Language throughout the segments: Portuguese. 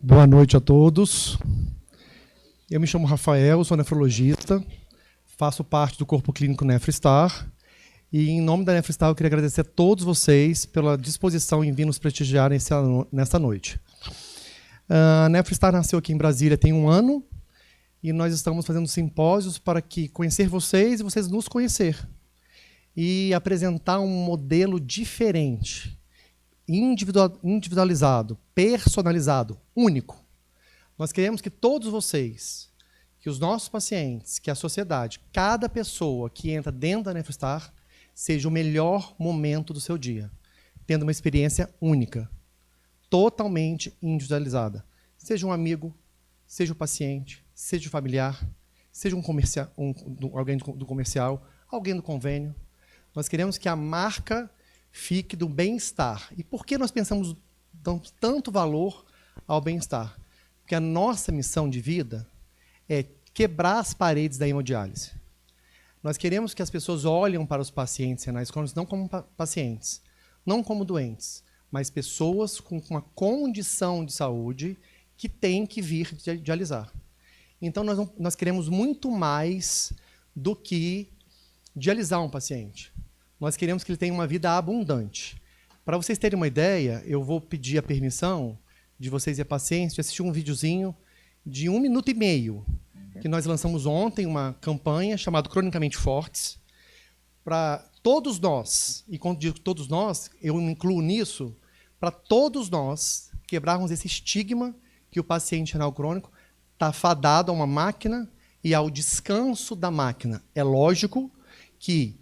Boa noite a todos. Eu me chamo Rafael, sou nefrologista, faço parte do corpo clínico NefroStar e, em nome da NefroStar, eu queria agradecer a todos vocês pela disposição em vir nos prestigiar nessa noite. A NefroStar nasceu aqui em Brasília tem 1 ano e nós estamos fazendo simpósios para conhecer vocês e vocês nos conhecer e apresentar um modelo diferente, individualizado, personalizado, único. Nós queremos que todos vocês, que os nossos pacientes, que a sociedade, cada pessoa que entra dentro da NefroStar, seja o melhor momento do seu dia, tendo uma experiência única, totalmente individualizada. Seja um amigo, seja o paciente, seja o familiar, seja alguém do comercial, alguém do convênio. Nós queremos que a marca fique do bem-estar. E por que nós damos tanto valor ao bem-estar? Porque a nossa missão de vida é quebrar as paredes da hemodiálise. Nós queremos que as pessoas olhem para os pacientes renais crônicos não como pacientes, não como doentes, mas pessoas com uma condição de saúde que têm que vir dialisar. Então, nós queremos muito mais do que dialisar um paciente. Nós queremos que ele tenha uma vida abundante. Para vocês terem uma ideia, eu vou pedir a permissão de vocês e a paciência de assistir um videozinho de 1 minuto e meio, que nós lançamos ontem, uma campanha chamada Cronicamente Fortes, para todos nós, e quando digo todos nós, eu me incluo nisso, para todos nós quebrarmos esse estigma que o paciente renal crônico está fadado a uma máquina e ao descanso da máquina. É lógico que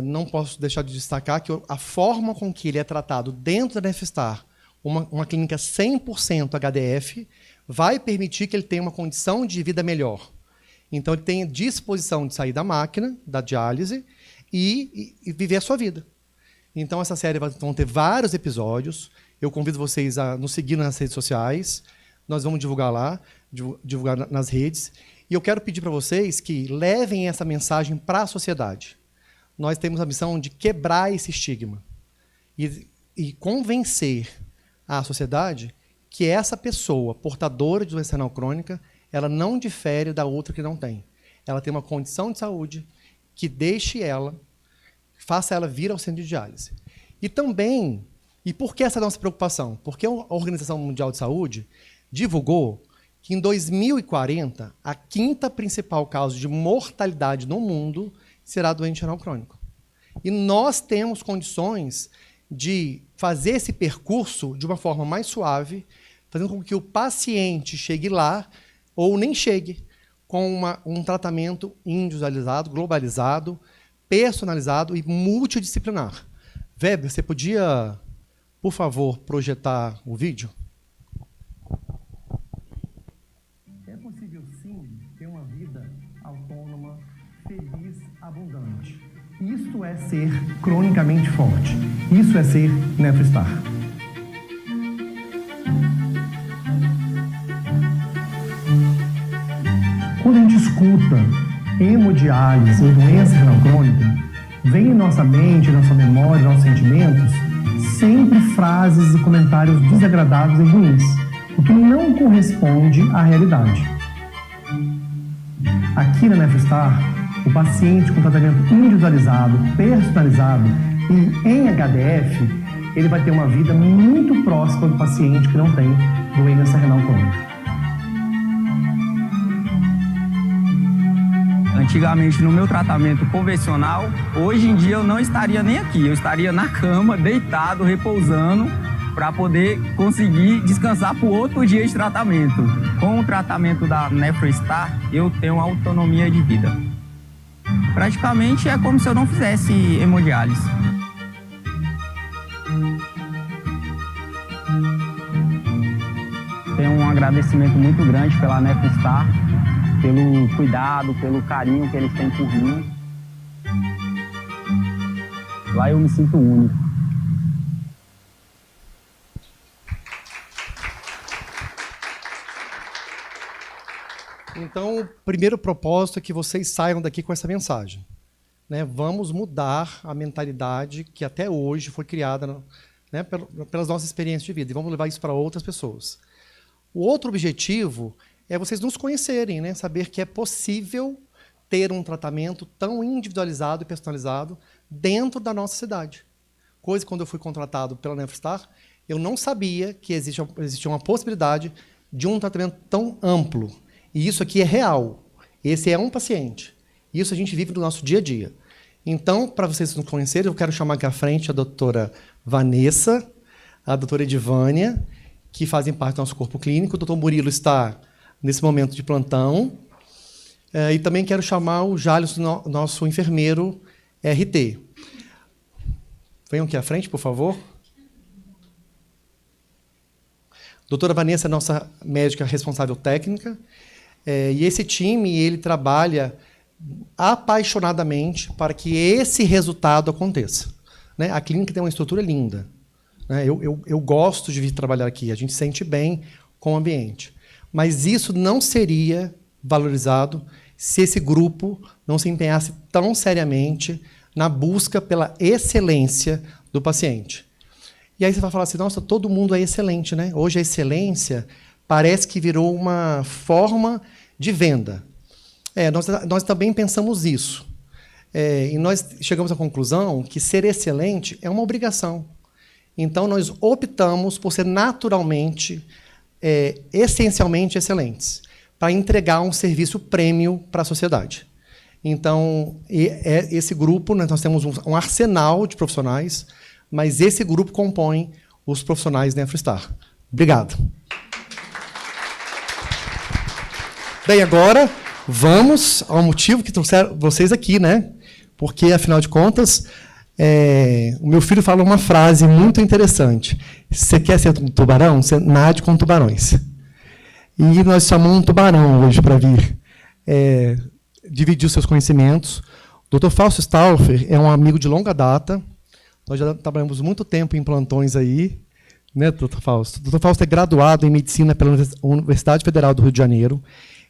não posso deixar de destacar que a forma com que ele é tratado dentro da NefroStar, uma clínica 100% HDF, vai permitir que ele tenha uma condição de vida melhor. Então, ele tem disposição de sair da máquina, da diálise, e viver a sua vida. Então, essa série vão ter vários episódios. Eu convido vocês a nos seguir nas redes sociais. Nós vamos divulgar lá, divulgar nas redes. E eu quero pedir para vocês que levem essa mensagem para a sociedade. Nós temos a missão de quebrar esse estigma e convencer a sociedade que essa pessoa portadora de doença renal crônica, ela não difere da outra que não tem. Ela tem uma condição de saúde que faça ela vir ao centro de diálise. E também, e por que essa nossa preocupação? Porque a Organização Mundial de Saúde divulgou que em 2040, a 5ª principal causa de mortalidade no mundo será doente renal crônico. E nós temos condições de fazer esse percurso de uma forma mais suave, fazendo com que o paciente chegue lá, ou nem chegue, com um tratamento individualizado, globalizado, personalizado e multidisciplinar. Weber, você podia, por favor, projetar o vídeo? É possível, sim, ter uma vida autônoma, feliz, abundante. Isto é ser cronicamente forte. Isso é ser NefroStar. Quando a gente escuta hemodiálise ou doença renal crônica, vem em nossa mente, nossa memória, nossos sentimentos, sempre frases e comentários desagradáveis e ruins, o que não corresponde à realidade. Aqui na NefroStar, o paciente com tratamento individualizado, personalizado e em HDF, ele vai ter uma vida muito próxima do paciente que não tem doença renal crônica. Antigamente, no meu tratamento convencional, hoje em dia eu não estaria nem aqui. Eu estaria na cama, deitado, repousando, para poder conseguir descansar para o outro dia de tratamento. Com o tratamento da NefroStar, eu tenho autonomia de vida. Praticamente é como se eu não fizesse hemodiálise. Tenho um agradecimento muito grande pela NefroStar, pelo cuidado, pelo carinho que eles têm por mim. Lá eu me sinto único. Então, o primeiro propósito é que vocês saiam daqui com essa mensagem. Vamos mudar a mentalidade que até hoje foi criada pelas nossas experiências de vida e vamos levar isso para outras pessoas. O outro objetivo é vocês nos conhecerem, né? Saber que é possível ter um tratamento tão individualizado e personalizado dentro da nossa cidade. Coisa que, quando eu fui contratado pela Nefrostar, eu não sabia que existia uma possibilidade de um tratamento tão amplo. E isso aqui é real. Esse é um paciente. Isso a gente vive no nosso dia a dia. Então, para vocês nos conhecerem, eu quero chamar aqui à frente a doutora Vanessa, a doutora Edivânia, que fazem parte do nosso corpo clínico. O doutor Murilo está, nesse momento, de plantão. E também quero chamar o Jales, nosso enfermeiro RT. Venham aqui à frente, por favor. Doutora Vanessa é nossa médica responsável técnica. E esse time ele trabalha apaixonadamente para que esse resultado aconteça. Né? A clínica tem uma estrutura linda. Né? Eu gosto de vir trabalhar aqui. A gente se sente bem com o ambiente. Mas isso não seria valorizado se esse grupo não se empenhasse tão seriamente na busca pela excelência do paciente. E aí você vai falar assim, nossa, todo mundo é excelente, né? Hoje a excelência parece que virou uma forma de venda. Nós também pensamos isso. E nós chegamos à conclusão que ser excelente é uma obrigação. Então, nós optamos por ser naturalmente, essencialmente excelentes, para entregar um serviço prêmio para a sociedade. Então, esse grupo, né, nós temos um arsenal de profissionais, mas esse grupo compõe os profissionais da Nefrostar. Obrigado. Bem, agora vamos ao motivo que trouxeram vocês aqui, né? Porque, afinal de contas, o meu filho fala uma frase muito interessante. Se você quer ser um tubarão, você nade com tubarões. E nós chamamos um tubarão hoje para vir dividir os seus conhecimentos. O Dr. Fausto Stauffer é um amigo de longa data. Nós já trabalhamos muito tempo em plantões aí, né, Dr. Fausto? O Dr. Fausto é graduado em Medicina pela Universidade Federal do Rio de Janeiro,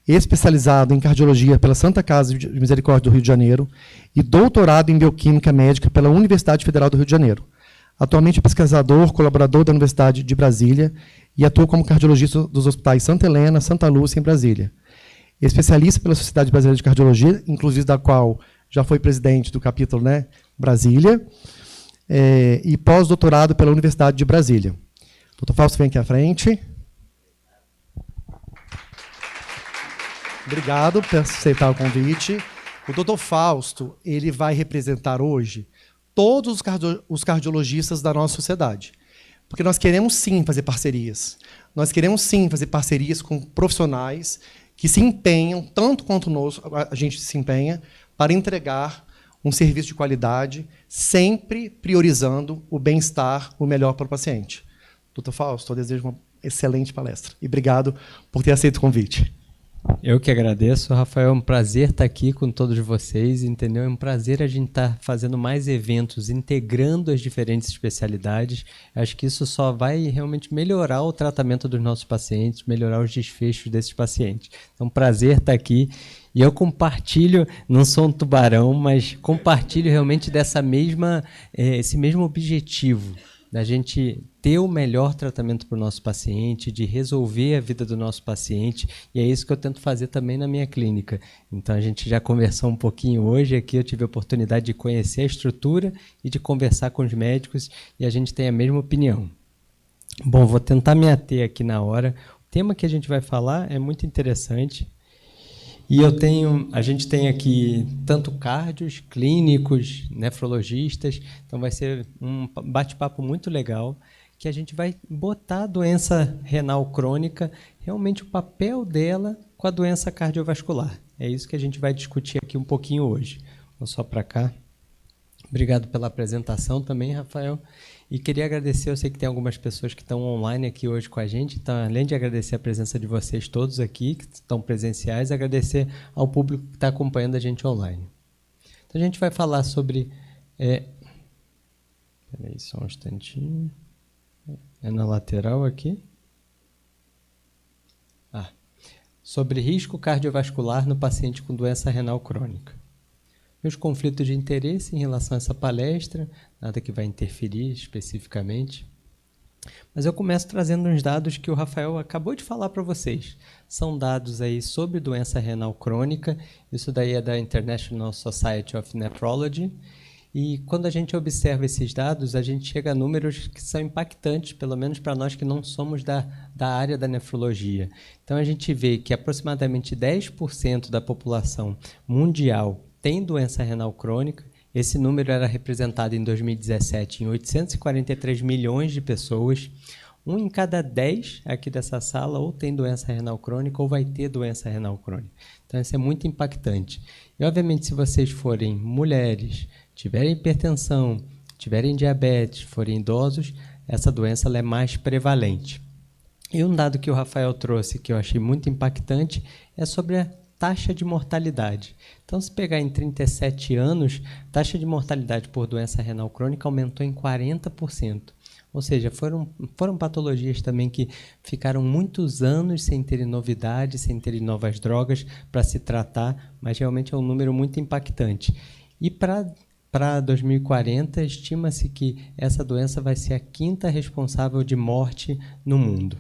especializado em Cardiologia pela Santa Casa de Misericórdia do Rio de Janeiro e doutorado em Bioquímica Médica pela Universidade Federal do Rio de Janeiro. Atualmente é pesquisador, colaborador da Universidade de Brasília e atua como cardiologista dos hospitais Santa Helena, Santa Lúcia, em Brasília. Especialista pela Sociedade Brasileira de Cardiologia, inclusive da qual já foi presidente do capítulo, né, Brasília, e pós-doutorado pela Universidade de Brasília. Dr. Fausto, vem aqui à frente. Obrigado por aceitar o convite. O Dr. Fausto ele vai representar hoje todos os cardiologistas da nossa sociedade. Porque nós queremos, sim, fazer parcerias. Nós queremos, sim, fazer parcerias com profissionais que se empenham, tanto quanto a gente se empenha, para entregar um serviço de qualidade, sempre priorizando o bem-estar, o melhor para o paciente. Dr. Fausto, eu desejo uma excelente palestra. E obrigado por ter aceito o convite. Eu que agradeço, Rafael. É um prazer estar aqui com todos vocês, entendeu? É um prazer a gente estar fazendo mais eventos, integrando as diferentes especialidades. Acho que isso só vai realmente melhorar o tratamento dos nossos pacientes, melhorar os desfechos desses pacientes. É um prazer estar aqui. E eu compartilho, não sou um tubarão, mas compartilho realmente esse mesmo objetivo, da gente ter o melhor tratamento para o nosso paciente, de resolver a vida do nosso paciente, e é isso que eu tento fazer também na minha clínica. Então a gente já conversou um pouquinho hoje aqui, eu tive a oportunidade de conhecer a estrutura e de conversar com os médicos, e a gente tem a mesma opinião. Bom, vou tentar me ater aqui na hora. O tema que a gente vai falar é muito interessante. E a gente tem aqui tanto cardios, clínicos, nefrologistas, então vai ser um bate-papo muito legal, que a gente vai botar a doença renal crônica, realmente o papel dela com a doença cardiovascular. É isso que a gente vai discutir aqui um pouquinho hoje. Vou só para cá. Obrigado pela apresentação também, Rafael. E queria agradecer, eu sei que tem algumas pessoas que estão online aqui hoje com a gente, então, além de agradecer a presença de vocês todos aqui, que estão presenciais, agradecer ao público que está acompanhando a gente online. Então, a gente vai falar sobre... Espera aí, só um instantinho. É na lateral aqui. Sobre risco cardiovascular no paciente com doença renal crônica. Meus conflitos de interesse em relação a essa palestra, nada que vai interferir especificamente. Mas eu começo trazendo uns dados que o Rafael acabou de falar para vocês. São dados aí sobre doença renal crônica, isso daí é da International Society of Nephrology, e quando a gente observa esses dados, a gente chega a números que são impactantes, pelo menos para nós que não somos da área da nefrologia. Então a gente vê que aproximadamente 10% da população mundial tem doença renal crônica. Esse número era representado em 2017 em 843 milhões de pessoas. 1 em cada 10 aqui dessa sala ou tem doença renal crônica ou vai ter doença renal crônica. Então isso é muito impactante. E obviamente se vocês forem mulheres, tiverem hipertensão, tiverem diabetes, forem idosos, essa doença ela é mais prevalente. E um dado que o Rafael trouxe que eu achei muito impactante é sobre a taxa de mortalidade. Então, se pegar em 37 anos, a taxa de mortalidade por doença renal crônica aumentou em 40%. Ou seja, foram patologias também que ficaram muitos anos sem terem novidades, sem terem novas drogas para se tratar, mas realmente é um número muito impactante. E para 2040, estima-se que essa doença vai ser a 5ª responsável de morte no mundo.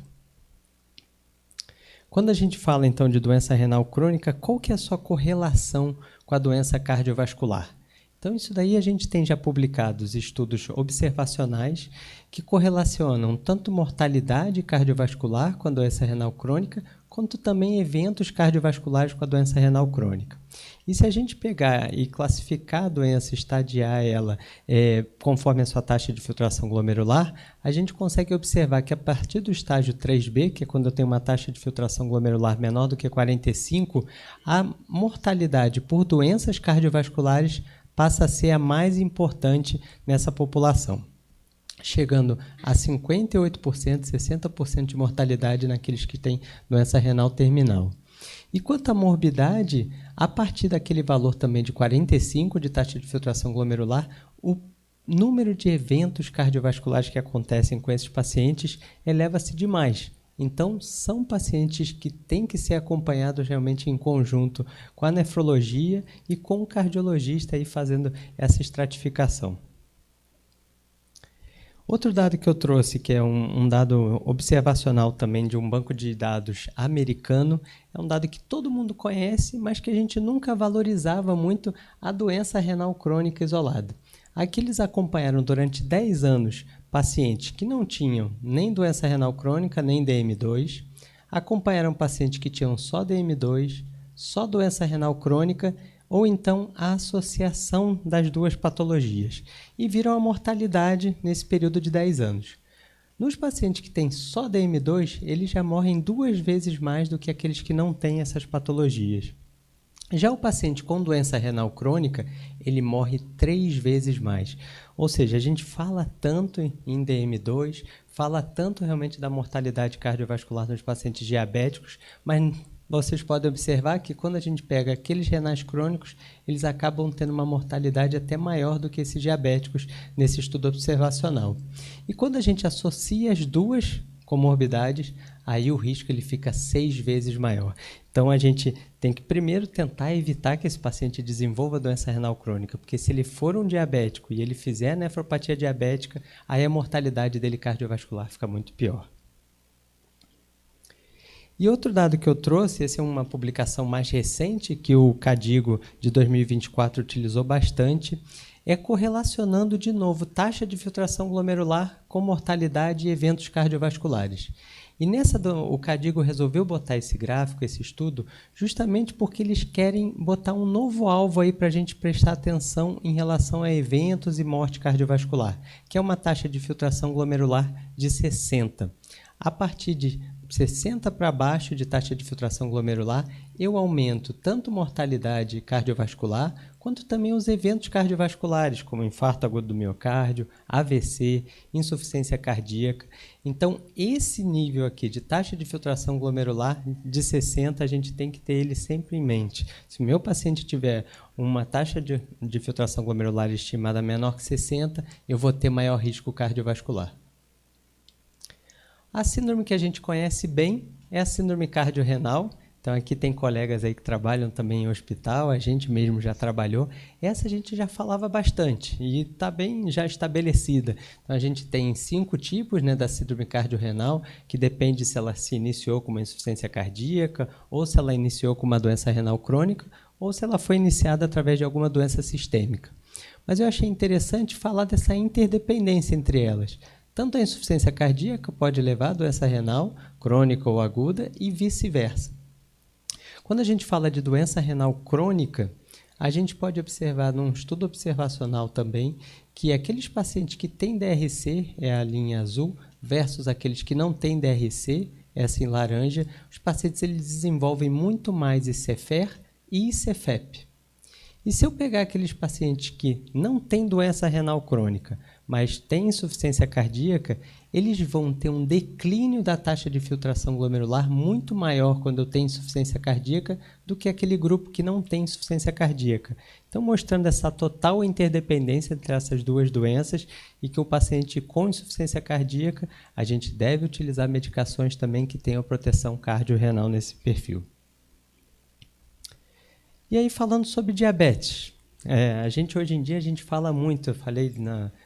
Quando a gente fala, então, de doença renal crônica, qual que é a sua correlação com a doença cardiovascular? Então, isso daí a gente tem já publicados estudos observacionais que correlacionam tanto mortalidade cardiovascular com a doença renal crônica, quanto também eventos cardiovasculares com a doença renal crônica. E se a gente pegar e classificar a doença, estadiar ela conforme a sua taxa de filtração glomerular, a gente consegue observar que a partir do estágio 3B, que é quando eu tenho uma taxa de filtração glomerular menor do que 45, a mortalidade por doenças cardiovasculares passa a ser a mais importante nessa população, chegando a 58%, 60% de mortalidade naqueles que têm doença renal terminal. E quanto à morbidade, a partir daquele valor também de 45 de taxa de filtração glomerular, o número de eventos cardiovasculares que acontecem com esses pacientes eleva-se demais. Então, são pacientes que têm que ser acompanhados realmente em conjunto com a nefrologia e com o cardiologista aí fazendo essa estratificação. Outro dado que eu trouxe, que é um dado observacional também de um banco de dados americano, é um dado que todo mundo conhece, mas que a gente nunca valorizava muito a doença renal crônica isolada. Aqui eles acompanharam durante 10 anos pacientes que não tinham nem doença renal crônica, nem DM2, acompanharam pacientes que tinham só DM2, só doença renal crônica, ou então a associação das duas patologias, e viram a mortalidade nesse período de 10 anos. Nos pacientes que têm só DM2, eles já morrem 2 vezes mais do que aqueles que não têm essas patologias. Já o paciente com doença renal crônica, ele morre 3 vezes mais. Ou seja, a gente fala tanto em DM2, fala tanto realmente da mortalidade cardiovascular nos pacientes diabéticos, mas vocês podem observar que quando a gente pega aqueles renais crônicos, eles acabam tendo uma mortalidade até maior do que esses diabéticos nesse estudo observacional. E quando a gente associa as duas comorbidades, aí o risco ele fica 6 vezes maior. Então a gente tem que primeiro tentar evitar que esse paciente desenvolva doença renal crônica, porque se ele for um diabético e ele fizer nefropatia diabética, aí a mortalidade dele cardiovascular fica muito pior. E outro dado que eu trouxe, essa é uma publicação mais recente que o KDIGO de 2024 utilizou bastante, é correlacionando de novo taxa de filtração glomerular com mortalidade e eventos cardiovasculares. E nessa o KDIGO resolveu botar esse gráfico, esse estudo, justamente porque eles querem botar um novo alvo aí para a gente prestar atenção em relação a eventos e morte cardiovascular, que é uma taxa de filtração glomerular de 60. A partir de 60 para baixo de taxa de filtração glomerular, eu aumento tanto mortalidade cardiovascular, quanto também os eventos cardiovasculares, como infarto agudo do miocárdio, AVC, insuficiência cardíaca. Então, esse nível aqui de taxa de filtração glomerular de 60, a gente tem que ter ele sempre em mente. Se o meu paciente tiver uma taxa de filtração glomerular estimada menor que 60, eu vou ter maior risco cardiovascular. A síndrome que a gente conhece bem é a síndrome cardiorrenal, Então, aqui tem colegas aí que trabalham também em hospital, a gente mesmo já trabalhou. Essa a gente já falava bastante e está bem já estabelecida. Então, a gente tem 5 tipos, né, da síndrome cardiorrenal, que depende se ela se iniciou com uma insuficiência cardíaca, ou se ela iniciou com uma doença renal crônica, ou se ela foi iniciada através de alguma doença sistêmica. Mas eu achei interessante falar dessa interdependência entre elas. Tanto a insuficiência cardíaca pode levar a doença renal, crônica ou aguda, e vice-versa. Quando a gente fala de doença renal crônica, a gente pode observar num estudo observacional também que aqueles pacientes que têm DRC, é a linha azul, versus aqueles que não têm DRC, essa em laranja, os pacientes eles desenvolvem muito mais ICFER e ICFEP. E se eu pegar aqueles pacientes que não têm doença renal crônica, mas têm insuficiência cardíaca, eles vão ter um declínio da taxa de filtração glomerular muito maior quando eu tenho insuficiência cardíaca do que aquele grupo que não tem insuficiência cardíaca. Então, mostrando essa total interdependência entre essas duas doenças e que o paciente com insuficiência cardíaca, a gente deve utilizar medicações também que tenham proteção cardiorrenal nesse perfil. E aí, falando sobre diabetes, hoje em dia a gente fala muito, eu falei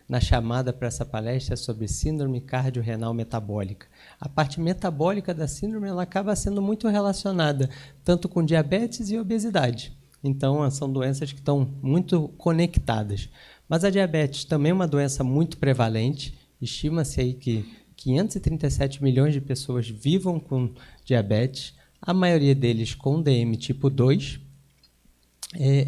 na chamada para essa palestra sobre síndrome cardiorrenal metabólica. A parte metabólica da síndrome ela acaba sendo muito relacionada tanto com diabetes e obesidade. Então, são doenças que estão muito conectadas. Mas a diabetes também é uma doença muito prevalente, estima-se aí que 537 milhões de pessoas vivam com diabetes, a maioria deles com DM tipo 2,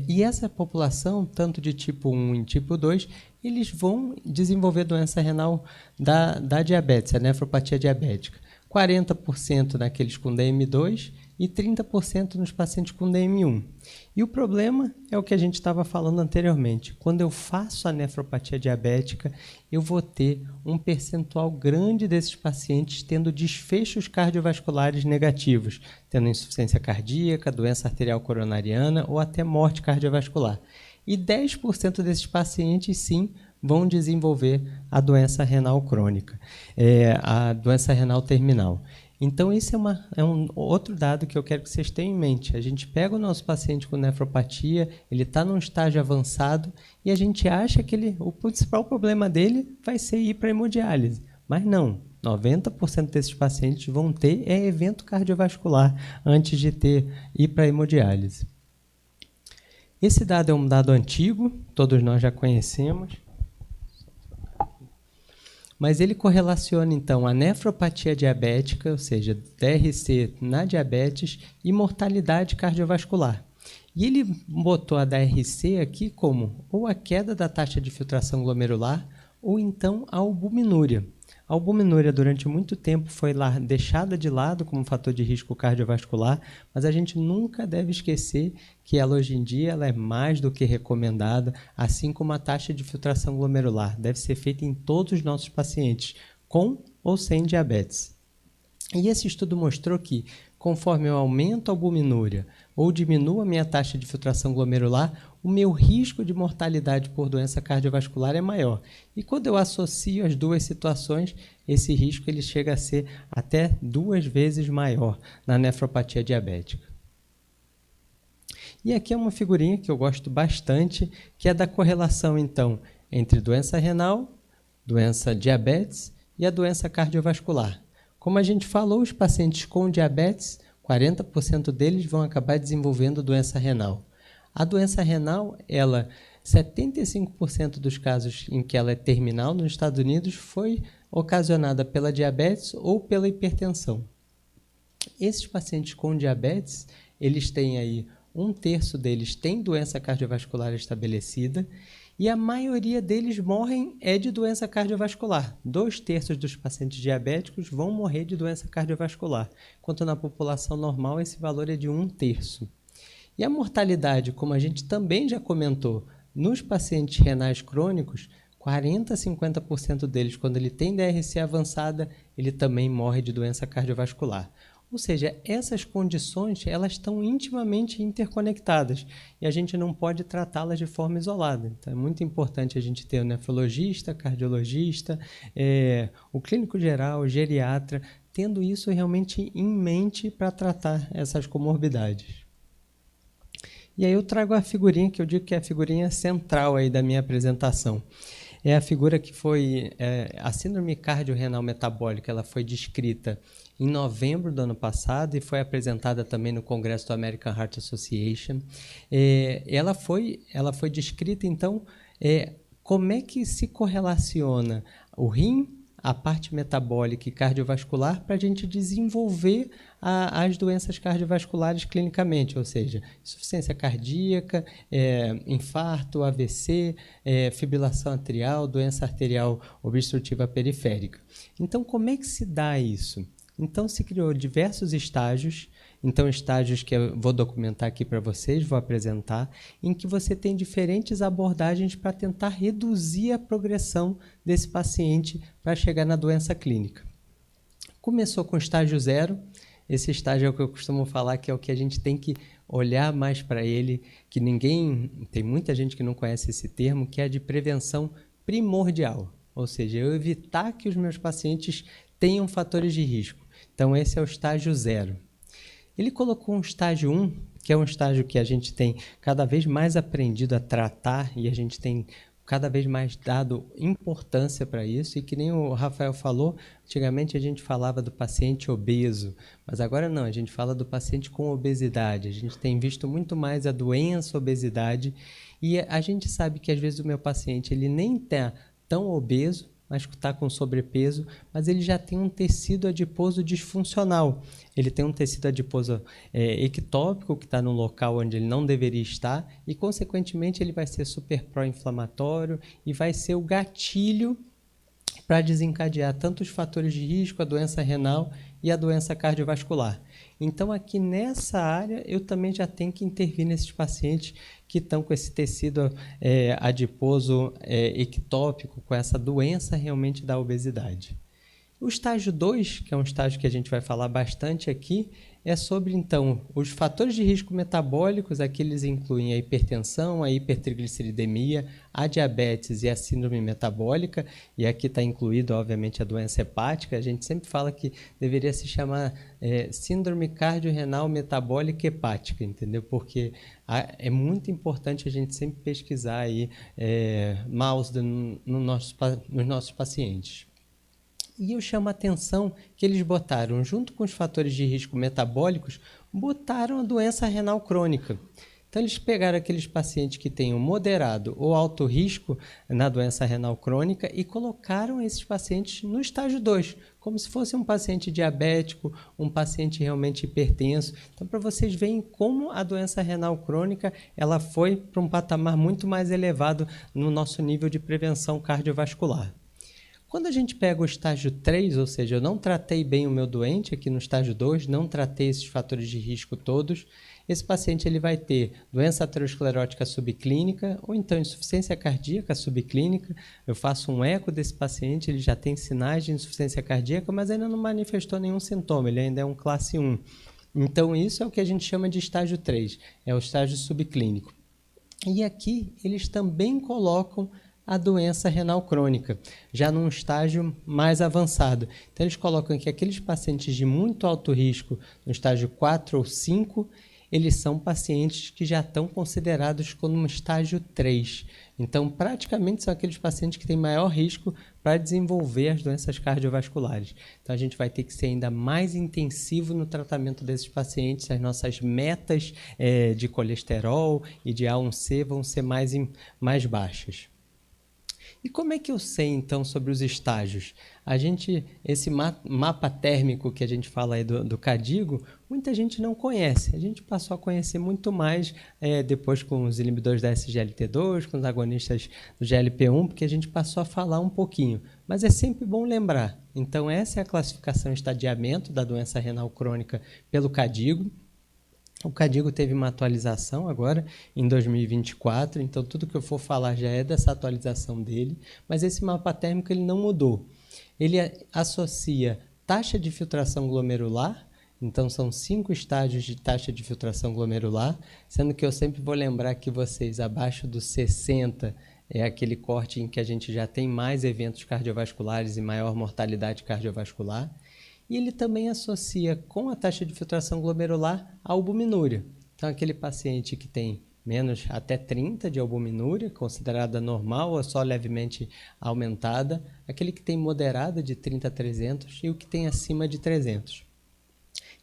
e essa população, tanto de tipo 1 e tipo 2, eles vão desenvolver doença renal da diabetes, a nefropatia diabética. 40% naqueles com DM2 e 30% nos pacientes com DM1. E o problema é o que a gente estava falando anteriormente. Quando eu faço a nefropatia diabética, eu vou ter um percentual grande desses pacientes tendo desfechos cardiovasculares negativos, tendo insuficiência cardíaca, doença arterial coronariana ou até morte cardiovascular. E 10% desses pacientes, sim, vão desenvolver a doença renal crônica, a doença renal terminal. Então, esse é um outro dado que eu quero que vocês tenham em mente. A gente pega o nosso paciente com nefropatia, ele está num estágio avançado e a gente acha que o principal problema dele vai ser ir para a hemodiálise. Mas não, 90% desses pacientes vão ter evento cardiovascular antes de ir para a hemodiálise. Esse dado é um dado antigo, todos nós já conhecemos. Mas ele correlaciona, então, a nefropatia diabética, ou seja, DRC na diabetes, e mortalidade cardiovascular. E ele botou a DRC aqui como ou a queda da taxa de filtração glomerular ou então a albuminúria. A albuminúria, durante muito tempo, foi deixada de lado como fator de risco cardiovascular, mas a gente nunca deve esquecer que ela, hoje em dia, ela é mais do que recomendada, assim como a taxa de filtração glomerular. Deve ser feita em todos os nossos pacientes, com ou sem diabetes. E esse estudo mostrou que, conforme eu aumento a albuminúria ou diminuo a minha taxa de filtração glomerular, o meu risco de mortalidade por doença cardiovascular é maior. E quando eu associo as duas situações, esse risco ele chega a ser até 2 vezes maior na nefropatia diabética. E aqui é uma figurinha que eu gosto bastante, que é da correlação, então, entre doença renal, doença diabetes e a doença cardiovascular. Como a gente falou, os pacientes com diabetes, 40% deles vão acabar desenvolvendo doença renal. A doença renal, 75% dos casos em que ela é terminal nos Estados Unidos foi ocasionada pela diabetes ou pela hipertensão. Esses pacientes com diabetes, eles têm aí 1/3 deles tem doença cardiovascular estabelecida e a maioria deles morrem de doença cardiovascular. 2/3 dos pacientes diabéticos vão morrer de doença cardiovascular, enquanto na população normal esse valor é de 1/3. E a mortalidade, como a gente também já comentou, nos pacientes renais crônicos, 40% a 50% deles, quando ele tem DRC avançada, ele também morre de doença cardiovascular. Ou seja, essas condições elas estão intimamente interconectadas e a gente não pode tratá-las de forma isolada. Então, é muito importante a gente ter o nefrologista, cardiologista, o clínico geral, o geriatra, tendo isso realmente em mente para tratar essas comorbidades. E aí eu trago a figurinha que eu digo que é a figurinha central aí da minha apresentação. É a figura que foi a síndrome cardiorrenal metabólica. Ela foi descrita em novembro do ano passado e foi apresentada também no Congresso do American Heart Association. Ela foi descrita, então, como é que se correlaciona o rim, a parte metabólica e cardiovascular para a gente desenvolver as doenças cardiovasculares clinicamente, ou seja, insuficiência cardíaca, infarto, AVC, fibrilação atrial, doença arterial obstrutiva periférica. Então, como é que se dá isso? Então, se criou diversos estágios, estágios que eu vou documentar aqui para vocês, vou apresentar, em que você tem diferentes abordagens para tentar reduzir a progressão desse paciente para chegar na doença clínica. Começou com o estágio 0, esse estágio é o que eu costumo falar, que é o que a gente tem que olhar mais para ele, que tem muita gente que não conhece esse termo, que é de prevenção primordial, ou seja, eu evitar que os meus pacientes tenham fatores de risco. Então, esse é o estágio 0. Ele colocou um estágio 1, que é um estágio que a gente tem cada vez mais aprendido a tratar e a gente tem cada vez mais dado importância para isso. E que nem o Rafael falou, antigamente a gente falava do paciente obeso, mas agora não, a gente fala do paciente com obesidade. A gente tem visto muito mais a doença obesidade e a gente sabe que às vezes o meu paciente ele nem está tão obeso, mas está com sobrepeso, mas ele já tem um tecido adiposo disfuncional. Ele tem um tecido adiposo ectópico, que está no local onde ele não deveria estar, e, consequentemente, ele vai ser super pró-inflamatório e vai ser o gatilho para desencadear tanto os fatores de risco, a doença renal e a doença cardiovascular. Então, aqui nessa área, eu também já tenho que intervir nesses pacientes que estão com esse tecido adiposo ectópico, com essa doença realmente da obesidade. O estágio 2, que é um estágio que a gente vai falar bastante aqui, é sobre, então, os fatores de risco metabólicos. Aqui eles incluem a hipertensão, a hipertrigliceridemia, a diabetes e a síndrome metabólica, e aqui está incluído, obviamente, a doença hepática. A gente sempre fala que deveria se chamar síndrome cardiorrenal metabólica hepática, entendeu? Porque é muito importante a gente sempre pesquisar aí mouse nos nossos pacientes. E eu chamo a atenção que eles botaram, junto com os fatores de risco metabólicos, botaram a doença renal crônica. Então, eles pegaram aqueles pacientes que têm um moderado ou alto risco na doença renal crônica e colocaram esses pacientes no estágio 2, como se fosse um paciente diabético, um paciente realmente hipertenso. Então, para vocês verem como a doença renal crônica ela foi para um patamar muito mais elevado no nosso nível de prevenção cardiovascular. Quando a gente pega o estágio 3, ou seja, eu não tratei bem o meu doente aqui no estágio 2, não tratei esses fatores de risco todos, esse paciente ele vai ter doença aterosclerótica subclínica ou então insuficiência cardíaca subclínica. Eu faço um eco desse paciente, ele já tem sinais de insuficiência cardíaca, mas ainda não manifestou nenhum sintoma, ele ainda é um classe 1. Então, isso é o que a gente chama de estágio 3, é o estágio subclínico. E aqui eles também colocam a doença renal crônica, já num estágio mais avançado. Então, eles colocam que aqueles pacientes de muito alto risco, no estágio 4 ou 5, eles são pacientes que já estão considerados como um estágio 3. Então, praticamente são aqueles pacientes que têm maior risco para desenvolver as doenças cardiovasculares. Então, a gente vai ter que ser ainda mais intensivo no tratamento desses pacientes. As nossas metas de colesterol e de A1C vão ser mais baixas. E como é que eu sei, então, sobre os estágios? Esse mapa térmico que a gente fala aí do KDIGO, muita gente não conhece. A gente passou a conhecer muito mais depois com os inibidores da SGLT2, com os agonistas do GLP-1, porque a gente passou a falar um pouquinho. Mas é sempre bom lembrar. Então, essa é a classificação e estadiamento da doença renal crônica pelo KDIGO. O KDIGO teve uma atualização agora em 2024, então tudo que eu for falar já é dessa atualização dele, mas esse mapa térmico ele não mudou. Ele associa taxa de filtração glomerular, então são 5 estágios de taxa de filtração glomerular, sendo que eu sempre vou lembrar que vocês abaixo dos 60 é aquele corte em que a gente já tem mais eventos cardiovasculares e maior mortalidade cardiovascular. E ele também associa com a taxa de filtração glomerular a albuminúria. Então, aquele paciente que tem menos até 30 de albuminúria, considerada normal ou só levemente aumentada, aquele que tem moderada de 30 a 300 e o que tem acima de 300.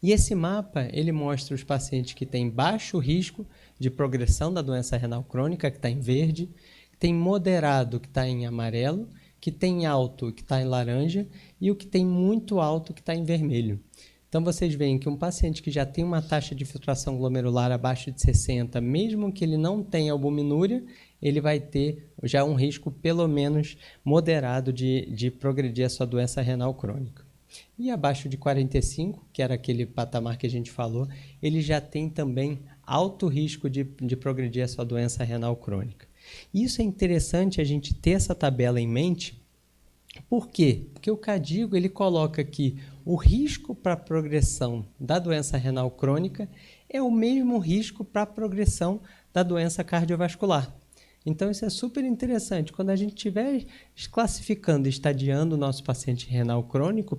E esse mapa, ele mostra os pacientes que têm baixo risco de progressão da doença renal crônica, que está em verde, que tem moderado, que está em amarelo, que tem alto, que está em laranja, e o que tem muito alto, que está em vermelho. Então, vocês veem que um paciente que já tem uma taxa de filtração glomerular abaixo de 60, mesmo que ele não tenha albuminúria, ele vai ter já um risco pelo menos moderado de progredir a sua doença renal crônica. E abaixo de 45, que era aquele patamar que a gente falou, ele já tem também alto risco de progredir a sua doença renal crônica. Isso é interessante a gente ter essa tabela em mente. Por quê? Porque o KDIGO ele coloca que o risco para a progressão da doença renal crônica é o mesmo risco para a progressão da doença cardiovascular. Então, isso é super interessante. Quando a gente estiver classificando e estadiando o nosso paciente renal crônico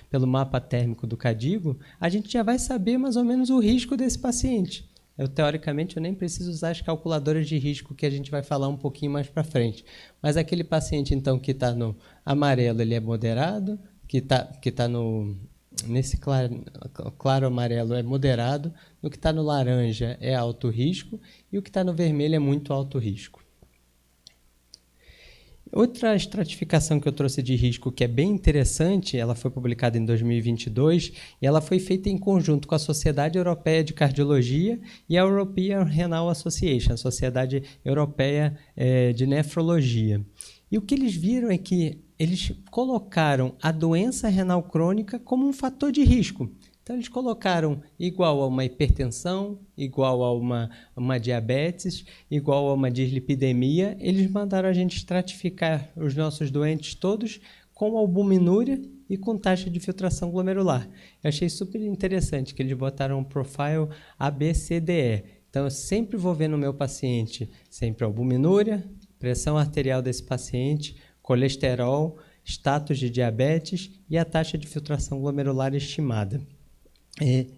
pelo mapa térmico do KDIGO, a gente já vai saber mais ou menos o risco desse paciente. Teoricamente, eu nem preciso usar as calculadoras de risco que a gente vai falar um pouquinho mais para frente. Mas aquele paciente, então, que está no amarelo, ele é moderado, que tá nesse claro amarelo é moderado, no que está no laranja é alto risco e o que está no vermelho é muito alto risco. Outra estratificação que eu trouxe de risco que é bem interessante, ela foi publicada em 2022 e ela foi feita em conjunto com a Sociedade Europeia de Cardiologia e a European Renal Association, a Sociedade Europeia de Nefrologia. E o que eles viram é que eles colocaram a doença renal crônica como um fator de risco. Então, eles colocaram igual a uma hipertensão, igual a uma diabetes, igual a uma dislipidemia. Eles mandaram a gente estratificar os nossos doentes todos com albuminúria e com taxa de filtração glomerular. Eu achei super interessante que eles botaram um profile ABCDE. Então, eu sempre vou ver no meu paciente sempre albuminúria, pressão arterial desse paciente, colesterol, status de diabetes e a taxa de filtração glomerular estimada.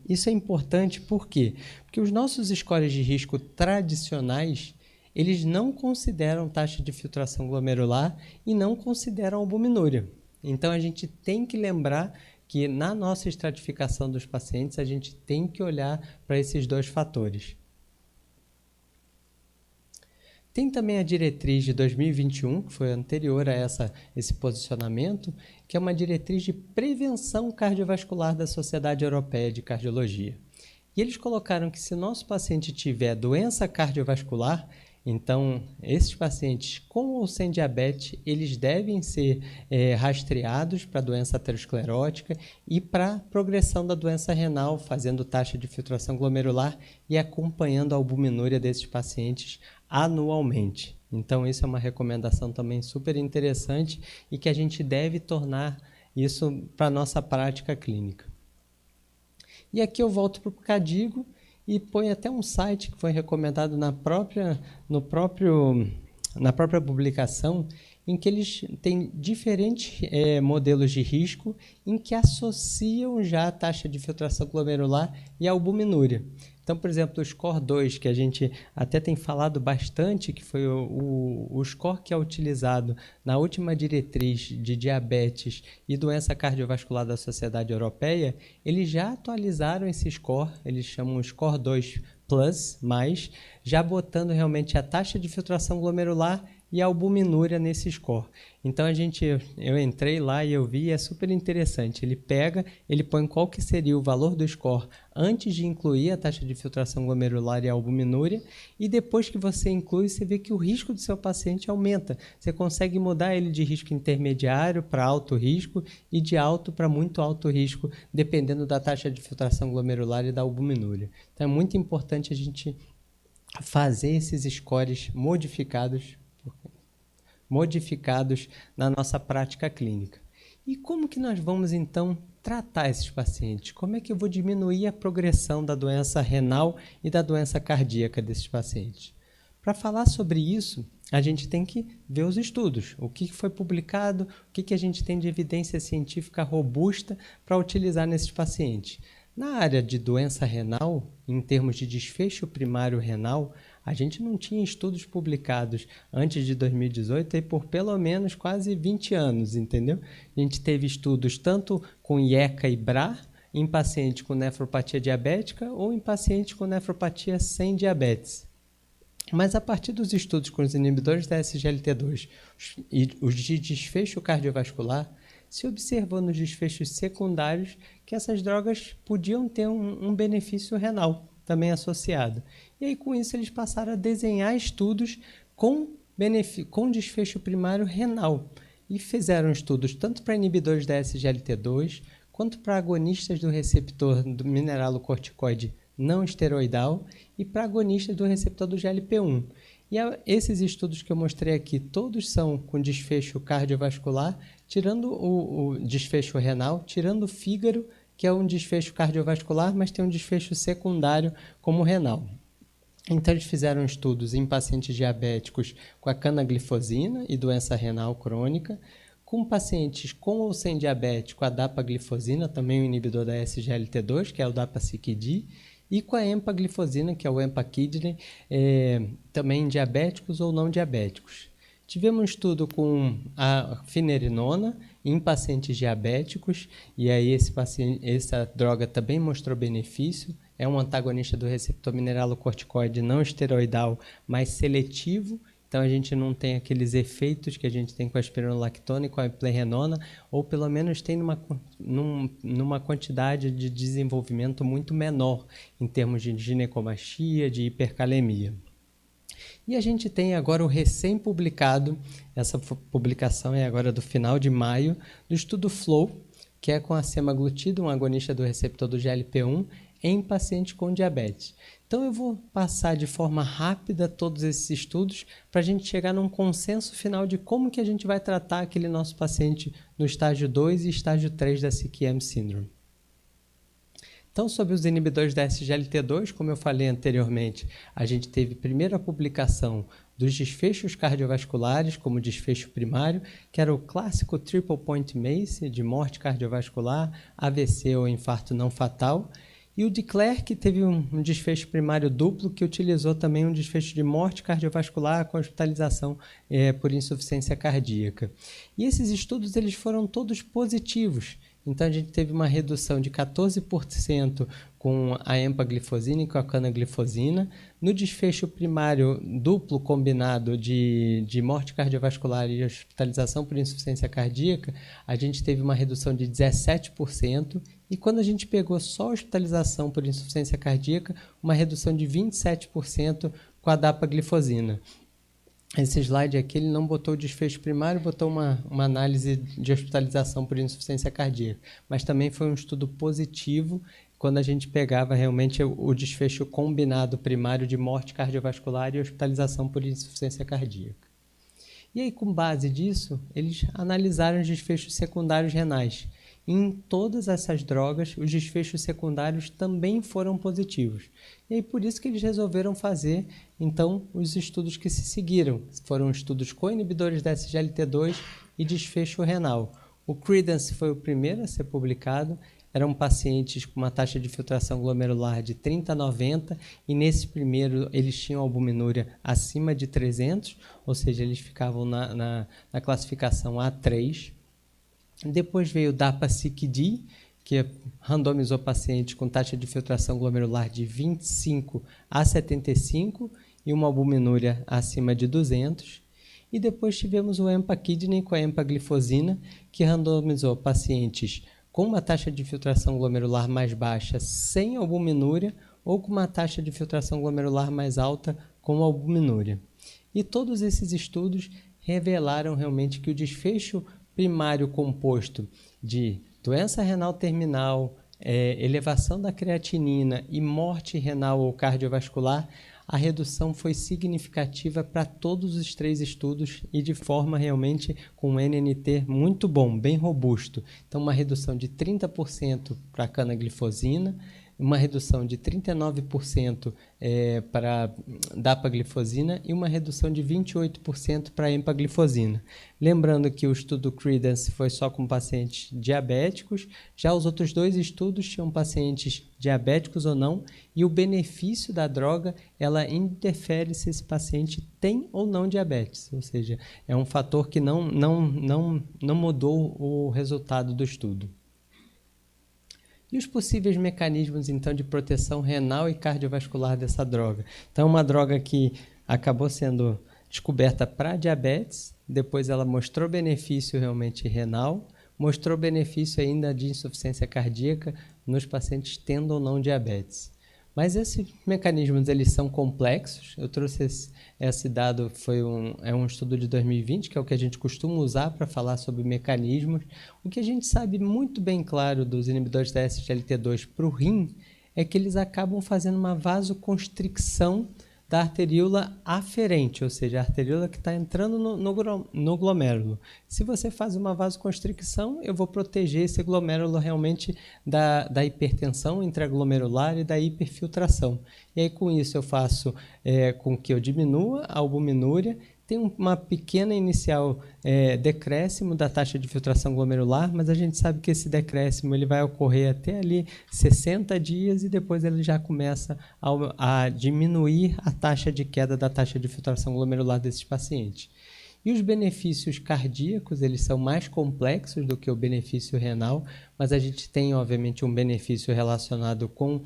Isso é importante por quê? Porque os nossos scores de risco tradicionais, eles não consideram taxa de filtração glomerular e não consideram albuminúria. Então, a gente tem que lembrar que na nossa estratificação dos pacientes, a gente tem que olhar para esses dois fatores. Tem também a diretriz de 2021, que foi anterior a esse posicionamento, que é uma diretriz de prevenção cardiovascular da Sociedade Europeia de Cardiologia. E eles colocaram que se o nosso paciente tiver doença cardiovascular, então esses pacientes com ou sem diabetes, eles devem ser rastreados para doença aterosclerótica e para progressão da doença renal, fazendo taxa de filtração glomerular e acompanhando a albuminúria desses pacientes anualmente. Então, isso é uma recomendação também super interessante e que a gente deve tornar isso para a nossa prática clínica. E aqui eu volto para o KDIGO e põe até um site que foi recomendado na própria publicação, em que eles têm diferentes modelos de risco em que associam já a taxa de filtração glomerular e a albuminúria. Então, por exemplo, o score 2, que a gente até tem falado bastante, que foi o score que é utilizado na última diretriz de diabetes e doença cardiovascular da Sociedade Europeia, eles já atualizaram esse score, eles chamam score 2 plus, já botando realmente a taxa de filtração glomerular e a albuminúria nesse score. Então, eu entrei lá e eu vi, é super interessante. Ele põe qual que seria o valor do score antes de incluir a taxa de filtração glomerular e a albuminúria, e depois que você inclui, você vê que o risco do seu paciente aumenta. Você consegue mudar ele de risco intermediário para alto risco e de alto para muito alto risco, dependendo da taxa de filtração glomerular e da albuminúria. Então, é muito importante a gente fazer esses scores modificados na nossa prática clínica. E como que nós vamos, então, tratar esses pacientes? Como é que eu vou diminuir a progressão da doença renal e da doença cardíaca desses pacientes? Para falar sobre isso, a gente tem que ver os estudos, o que foi publicado, o que a gente tem de evidência científica robusta para utilizar nesses pacientes. Na área de doença renal, em termos de desfecho primário renal, a gente não tinha estudos publicados antes de 2018 e por pelo menos quase 20 anos, entendeu? A gente teve estudos tanto com IECA e BRA, em paciente com nefropatia diabética ou em paciente com nefropatia sem diabetes. Mas a partir dos estudos com os inibidores da SGLT2 e os de desfecho cardiovascular, se observou nos desfechos secundários que essas drogas podiam ter um benefício renal também associado. E aí, com isso, eles passaram a desenhar estudos com desfecho primário renal. E fizeram estudos tanto para inibidores da SGLT2, quanto para agonistas do receptor do mineralocorticoide não esteroidal e para agonistas do receptor do GLP-1. E esses estudos que eu mostrei aqui, todos são com desfecho cardiovascular, tirando o desfecho renal, tirando o fígado, que é um desfecho cardiovascular, mas tem um desfecho secundário como renal. Então, eles fizeram estudos em pacientes diabéticos com a canaglifosina e doença renal crônica, com pacientes com ou sem diabetes com a dapaglifosina, também um inibidor da SGLT2, que é o dapaciquid, e com a empaglifosina, que é o empakidney, também diabéticos ou não diabéticos. Tivemos um estudo com a finerenona em pacientes diabéticos, e aí essa droga também mostrou benefício. É um antagonista do receptor mineralocorticoide não esteroidal, mas seletivo. Então, a gente não tem aqueles efeitos que a gente tem com a espironolactona e com a eplerenona, ou pelo menos tem numa quantidade de desenvolvimento muito menor em termos de ginecomastia, de hipercalemia. E a gente tem agora o recém-publicado, essa publicação é agora do final de maio, do estudo FLOW, que é com a semaglutida, um agonista do receptor do GLP-1, em pacientes com diabetes. Então, eu vou passar de forma rápida todos esses estudos para a gente chegar num consenso final de como que a gente vai tratar aquele nosso paciente no estágio 2 e estágio 3 da CKM Syndrome. Então, sobre os inibidores da SGLT2, como eu falei anteriormente, a gente teve primeiro a publicação dos desfechos cardiovasculares como desfecho primário, que era o clássico Triple Point MACE, de morte cardiovascular, AVC ou infarto não fatal, e o DECLARE, que teve um desfecho primário duplo, que utilizou também um desfecho de morte cardiovascular com hospitalização por insuficiência cardíaca. E esses estudos eles foram todos positivos. Então, a gente teve uma redução de 14% com a empaglifosina e com a canaglifosina. No desfecho primário duplo combinado de morte cardiovascular e hospitalização por insuficiência cardíaca, a gente teve uma redução de 17%. E quando a gente pegou só a hospitalização por insuficiência cardíaca, uma redução de 27% com a dapaglifosina. Esse slide aqui ele não botou o desfecho primário, botou uma análise de hospitalização por insuficiência cardíaca. Mas também foi um estudo positivo quando a gente pegava realmente o desfecho combinado primário de morte cardiovascular e hospitalização por insuficiência cardíaca. E aí, com base disso, eles analisaram os desfechos secundários renais. Em todas essas drogas, os desfechos secundários também foram positivos. E aí, por isso que eles resolveram fazer, então, os estudos que se seguiram. Foram estudos com inibidores da SGLT2 e desfecho renal. O CREDENCE foi o primeiro a ser publicado. Eram pacientes com uma taxa de filtração glomerular de 30 a 90, e nesse primeiro eles tinham albuminúria acima de 300, ou seja, eles ficavam na classificação A3. Depois veio o DAPA-CKD, que randomizou pacientes com taxa de filtração glomerular de 25 a 75 e uma albuminúria acima de 200. E depois tivemos o empakidney com a empaglifosina, que randomizou pacientes com uma taxa de filtração glomerular mais baixa sem albuminúria ou com uma taxa de filtração glomerular mais alta com albuminúria. E todos esses estudos revelaram realmente que o desfecho primário composto de doença renal terminal, elevação da creatinina e morte renal ou cardiovascular, a redução foi significativa para todos os 3 estudos e de forma realmente com um NNT muito bom, bem robusto. Então, uma redução de 30% para a canaglifosina, uma redução de 39% para dapaglifosina e uma redução de 28% para empaglifosina. Lembrando que o estudo Credence foi só com pacientes diabéticos, já os outros 2 estudos tinham pacientes diabéticos ou não, e o benefício da droga, ela interfere se esse paciente tem ou não diabetes, ou seja, é um fator que não mudou o resultado do estudo. E os possíveis mecanismos, então, de proteção renal e cardiovascular dessa droga? Então, uma droga que acabou sendo descoberta para diabetes, depois ela mostrou benefício realmente renal, mostrou benefício ainda de insuficiência cardíaca nos pacientes tendo ou não diabetes. Mas esses mecanismos, eles são complexos. Eu trouxe esse dado, é um estudo de 2020, que é o que a gente costuma usar para falar sobre mecanismos. O que a gente sabe muito bem claro dos inibidores da SGLT2 para o rim é que eles acabam fazendo uma vasoconstricção da arteríola aferente, ou seja, a arteríola que está entrando no glomérulo. Se você faz uma vasoconstricção, eu vou proteger esse glomérulo realmente da hipertensão intraglomerular e da hiperfiltração. E aí, com isso, eu faço com que eu diminua a albuminúria, tem uma pequena inicial decréscimo da taxa de filtração glomerular, mas a gente sabe que esse decréscimo ele vai ocorrer até ali 60 dias e depois ele já começa a diminuir a taxa de queda da taxa de filtração glomerular desses pacientes. E os benefícios cardíacos, eles são mais complexos do que o benefício renal, mas a gente tem, obviamente, um benefício relacionado com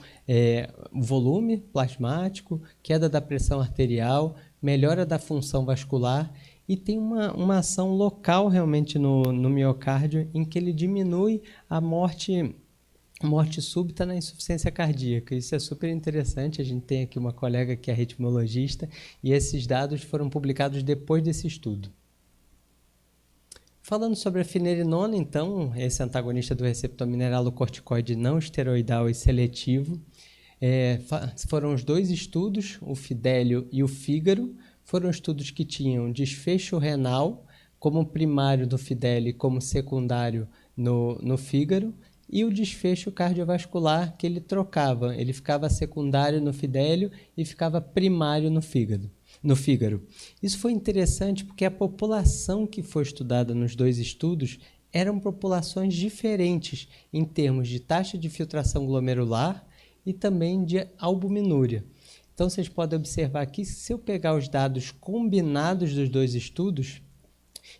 volume plasmático, queda da pressão arterial, melhora da função vascular e tem uma ação local realmente no miocárdio em que ele diminui a morte súbita na insuficiência cardíaca. Isso é super interessante. A gente tem aqui uma colega que é ritmologista e esses dados foram publicados depois desse estudo. Falando sobre a finerenona, então, esse antagonista do receptor mineralocorticoide não esteroidal e seletivo, foram os 2 estudos, o Fidelio e o Fígaro, foram estudos que tinham desfecho renal como primário no Fidelio e como secundário no Fígaro, e o desfecho cardiovascular que ele trocava, ele ficava secundário no Fidelio e ficava primário no Fígaro. Isso foi interessante porque a população que foi estudada nos 2 estudos eram populações diferentes em termos de taxa de filtração glomerular e também de albuminúria. Então, vocês podem observar aqui, se eu pegar os dados combinados dos 2 estudos,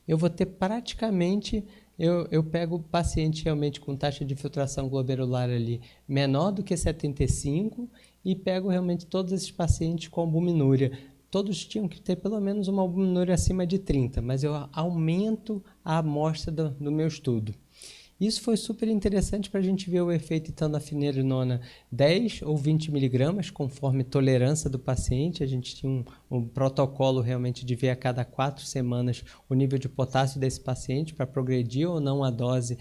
eu vou ter praticamente, eu pego o paciente realmente com taxa de filtração glomerular ali menor do que 75 e pego realmente todos esses pacientes com albuminúria. Todos tinham que ter pelo menos uma albuminúria acima de 30, mas eu aumento a amostra do meu estudo. Isso foi super interessante para a gente ver o efeito então da finerenona 10 ou 20 mg, conforme tolerância do paciente. A gente tinha um protocolo realmente de ver a cada 4 semanas o nível de potássio desse paciente para progredir ou não a dose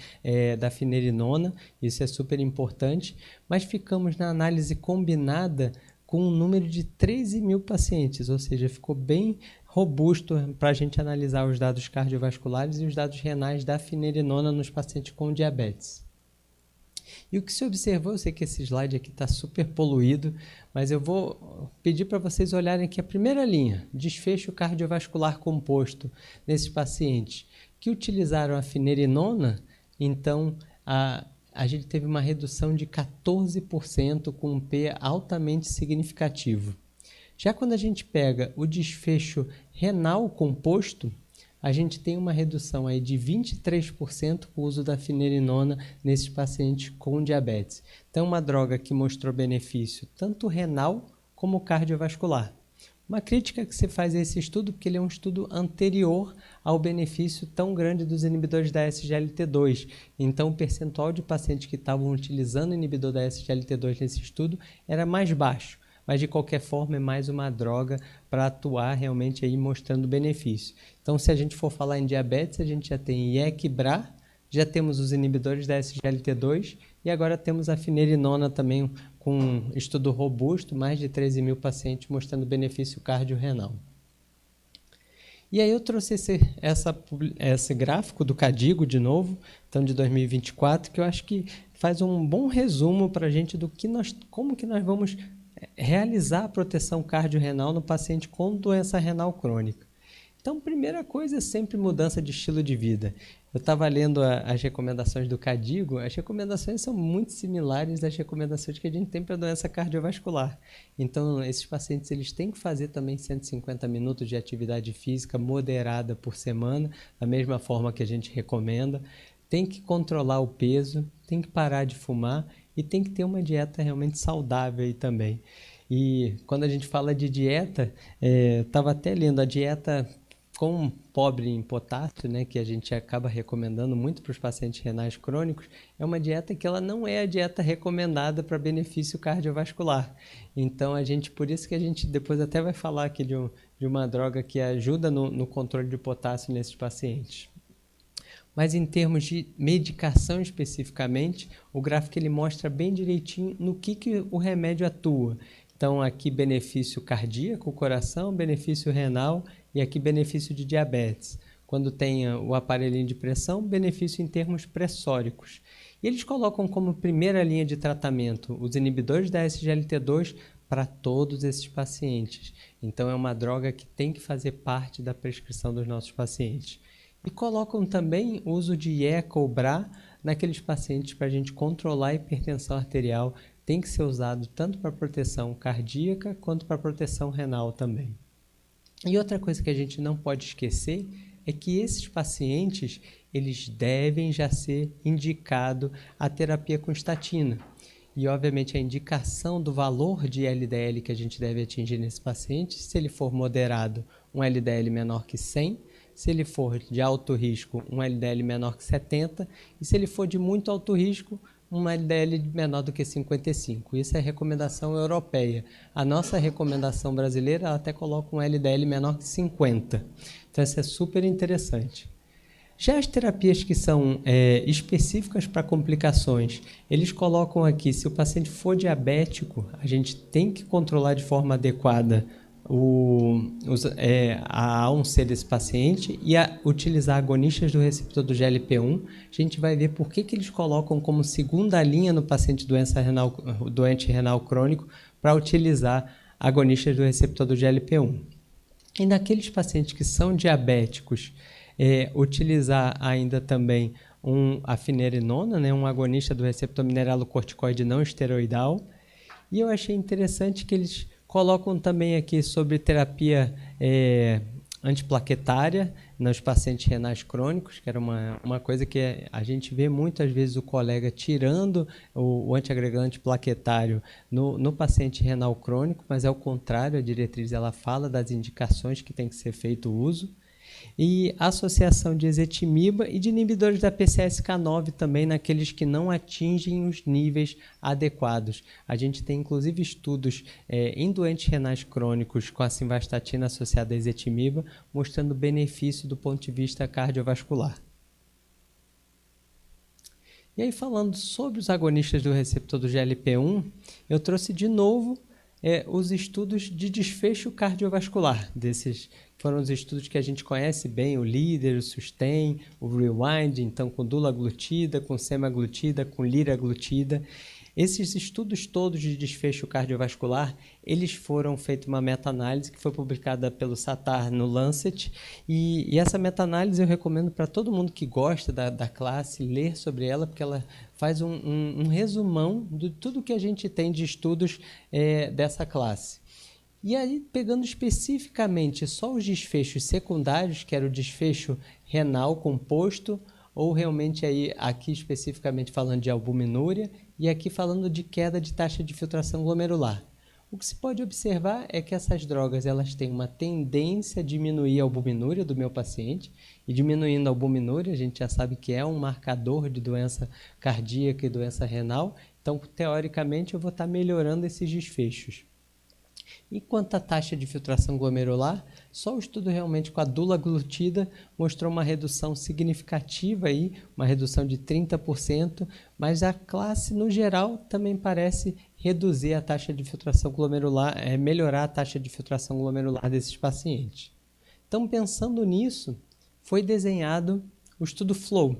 da finerenona. Isso é super importante, mas ficamos na análise combinada com um número de 13 mil pacientes, ou seja, ficou bem robusto para a gente analisar os dados cardiovasculares e os dados renais da finerenona nos pacientes com diabetes. E o que se observou, eu sei que esse slide aqui está super poluído, mas eu vou pedir para vocês olharem aqui a primeira linha, desfecho cardiovascular composto nesses pacientes que utilizaram a finerenona. Então, a gente teve uma redução de 14% com um P altamente significativo. Já quando a gente pega o desfecho renal composto, a gente tem uma redução aí de 23% com o uso da finerenona nesses pacientes com diabetes. Então, uma droga que mostrou benefício tanto renal como cardiovascular. Uma crítica que se faz a esse estudo, porque ele é um estudo anterior ao benefício tão grande dos inibidores da SGLT2. Então, o percentual de pacientes que estavam utilizando o inibidor da SGLT2 nesse estudo era mais baixo. Mas, de qualquer forma, é mais uma droga para atuar realmente aí mostrando benefício. Então, se a gente for falar em diabetes, a gente já tem IEC-BRA, já temos os inibidores da SGLT2 e agora temos a finerenona também com um estudo robusto, mais de 13 mil pacientes mostrando benefício cardiorrenal. E aí eu trouxe esse gráfico do CADIGO de novo, então de 2024, que eu acho que faz um bom resumo para a gente do que como que nós vamos realizar a proteção cardiorrenal no paciente com doença renal crônica. Então, primeira coisa é sempre mudança de estilo de vida. Eu estava lendo as recomendações do CADIGO, as recomendações são muito similares às recomendações que a gente tem para a doença cardiovascular. Então, esses pacientes eles têm que fazer também 150 minutos de atividade física moderada por semana, da mesma forma que a gente recomenda. Tem que controlar o peso, tem que parar de fumar e tem que ter uma dieta realmente saudável aí também. E quando a gente fala de dieta, estava até lendo a dieta com pobre em potássio, né, que a gente acaba recomendando muito para os pacientes renais crônicos, é uma dieta que ela não é a dieta recomendada para benefício cardiovascular. Então, por isso que a gente depois até vai falar aqui de uma droga que ajuda no controle de potássio nesses pacientes. Mas em termos de medicação especificamente, o gráfico ele mostra bem direitinho no que o remédio atua. Então, aqui benefício cardíaco, coração, benefício renal e aqui benefício de diabetes. Quando tem o aparelhinho de pressão, benefício em termos pressóricos. E eles colocam como primeira linha de tratamento os inibidores da SGLT2 para todos esses pacientes. Então, é uma droga que tem que fazer parte da prescrição dos nossos pacientes. E colocam também o uso de ECA ou BRA naqueles pacientes para a gente controlar a hipertensão arterial. Tem que ser usado tanto para proteção cardíaca quanto para proteção renal também. E outra coisa que a gente não pode esquecer é que esses pacientes eles devem já ser indicados a terapia com estatina. E, obviamente, a indicação do valor de LDL que a gente deve atingir nesse paciente, se ele for moderado, um LDL menor que 100, se ele for de alto risco, um LDL menor que 70, e se ele for de muito alto risco, um LDL menor do que 55. Isso é recomendação europeia. A nossa recomendação brasileira ela até coloca um LDL menor que 50. Então, isso é super interessante. Já as terapias que são específicas para complicações, eles colocam aqui, se o paciente for diabético, a gente tem que controlar de forma adequada a A1C desse paciente e utilizar agonistas do receptor do GLP-1. A gente vai ver por que eles colocam como segunda linha no paciente doente renal crônico para utilizar agonistas do receptor do GLP-1. E naqueles pacientes que são diabéticos, utilizar ainda também a finerenona, né, um agonista do receptor mineralocorticoide não esteroidal. E eu achei interessante que eles colocam também aqui sobre terapia antiplaquetária nos pacientes renais crônicos, que era uma coisa que a gente vê muitas vezes o colega tirando o antiagregante plaquetário no paciente renal crônico, mas é o contrário, a diretriz ela fala das indicações que tem que ser feito o uso. E associação de ezetimiba e de inibidores da PCSK9 também naqueles que não atingem os níveis adequados. A gente tem inclusive estudos em doentes renais crônicos com a simvastatina associada a ezetimiba, mostrando benefício do ponto de vista cardiovascular. E aí, falando sobre os agonistas do receptor do GLP-1, eu trouxe de novo os estudos de desfecho cardiovascular. Desses foram os estudos que a gente conhece bem, o LEADER, o SUSTAIN, o REWIND, então com dulaglutida, com semaglutida, com liraglutida. Esses estudos todos de desfecho cardiovascular, eles foram feitos uma meta-análise que foi publicada pelo Sattar no Lancet, e essa meta-análise eu recomendo para todo mundo que gosta da classe ler sobre ela, porque ela faz um resumão de tudo que a gente tem de estudos dessa classe. E aí, pegando especificamente só os desfechos secundários, que era o desfecho renal composto, ou realmente aí, aqui especificamente falando de albuminúria, e aqui falando de queda de taxa de filtração glomerular. O que se pode observar é que essas drogas elas têm uma tendência a diminuir a albuminúria do meu paciente, e diminuindo a albuminúria, a gente já sabe que é um marcador de doença cardíaca e doença renal, então, teoricamente, eu vou estar melhorando esses desfechos. E quanto à taxa de filtração glomerular, só o estudo realmente com a dulaglutida mostrou uma redução significativa, aí, uma redução de 30%, mas a classe, no geral, também parece reduzir a taxa de filtração glomerular, melhorar a taxa de filtração glomerular desses pacientes. Então, pensando nisso, foi desenhado o estudo FLOW.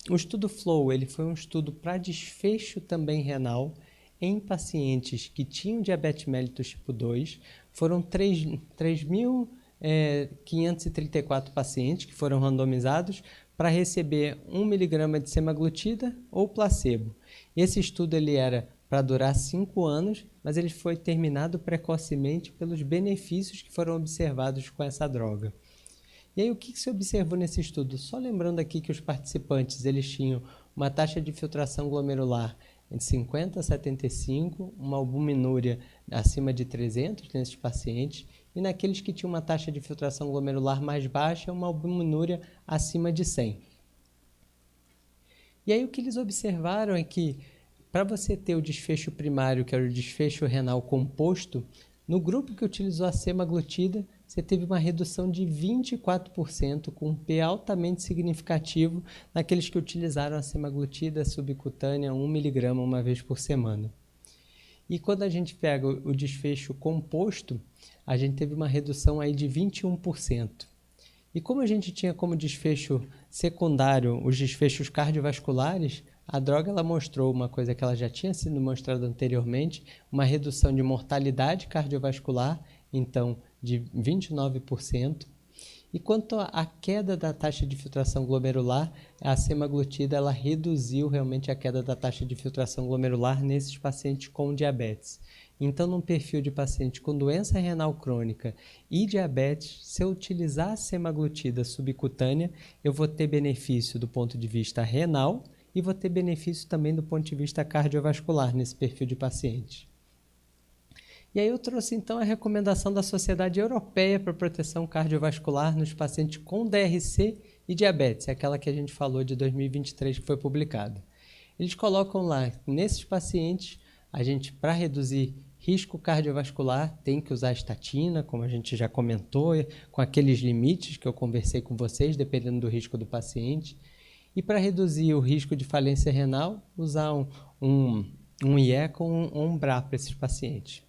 O estudo FLOW ele foi um estudo para desfecho também renal em pacientes que tinham diabetes mellitus tipo 2. Foram 3.534 pacientes que foram randomizados para receber 1 mg de semaglutida ou placebo. Esse estudo ele era para durar 5 anos, mas ele foi terminado precocemente pelos benefícios que foram observados com essa droga. E aí o que se observou nesse estudo? Só lembrando aqui que os participantes eles tinham uma taxa de filtração glomerular de 50 a 75, uma albuminúria acima de 300 nesses pacientes, e naqueles que tinham uma taxa de filtração glomerular mais baixa, uma albuminúria acima de 100. E aí o que eles observaram é que, para você ter o desfecho primário, que era o desfecho renal composto, no grupo que utilizou a semaglutida, você teve uma redução de 24%, com um P altamente significativo naqueles que utilizaram a semaglutida subcutânea 1 mg uma vez por semana. E quando a gente pega o desfecho composto, a gente teve uma redução aí de 21%. E como a gente tinha como desfecho secundário os desfechos cardiovasculares, a droga ela mostrou uma coisa que ela já tinha sido mostrada anteriormente, uma redução de mortalidade cardiovascular, então de 29%. E quanto à queda da taxa de filtração glomerular, a semaglutida ela reduziu realmente a queda da taxa de filtração glomerular nesses pacientes com diabetes. Então, num perfil de paciente com doença renal crônica e diabetes, se eu utilizar a semaglutida subcutânea, eu vou ter benefício do ponto de vista renal e vou ter benefício também do ponto de vista cardiovascular nesse perfil de paciente. E aí eu trouxe então a recomendação da Sociedade Europeia para Proteção Cardiovascular nos pacientes com DRC e diabetes, aquela que a gente falou de 2023 que foi publicada. Eles colocam lá, nesses pacientes, a gente para reduzir risco cardiovascular tem que usar estatina, como a gente já comentou, com aqueles limites que eu conversei com vocês, dependendo do risco do paciente. E para reduzir o risco de falência renal, usar um IE com um BRA para esses pacientes.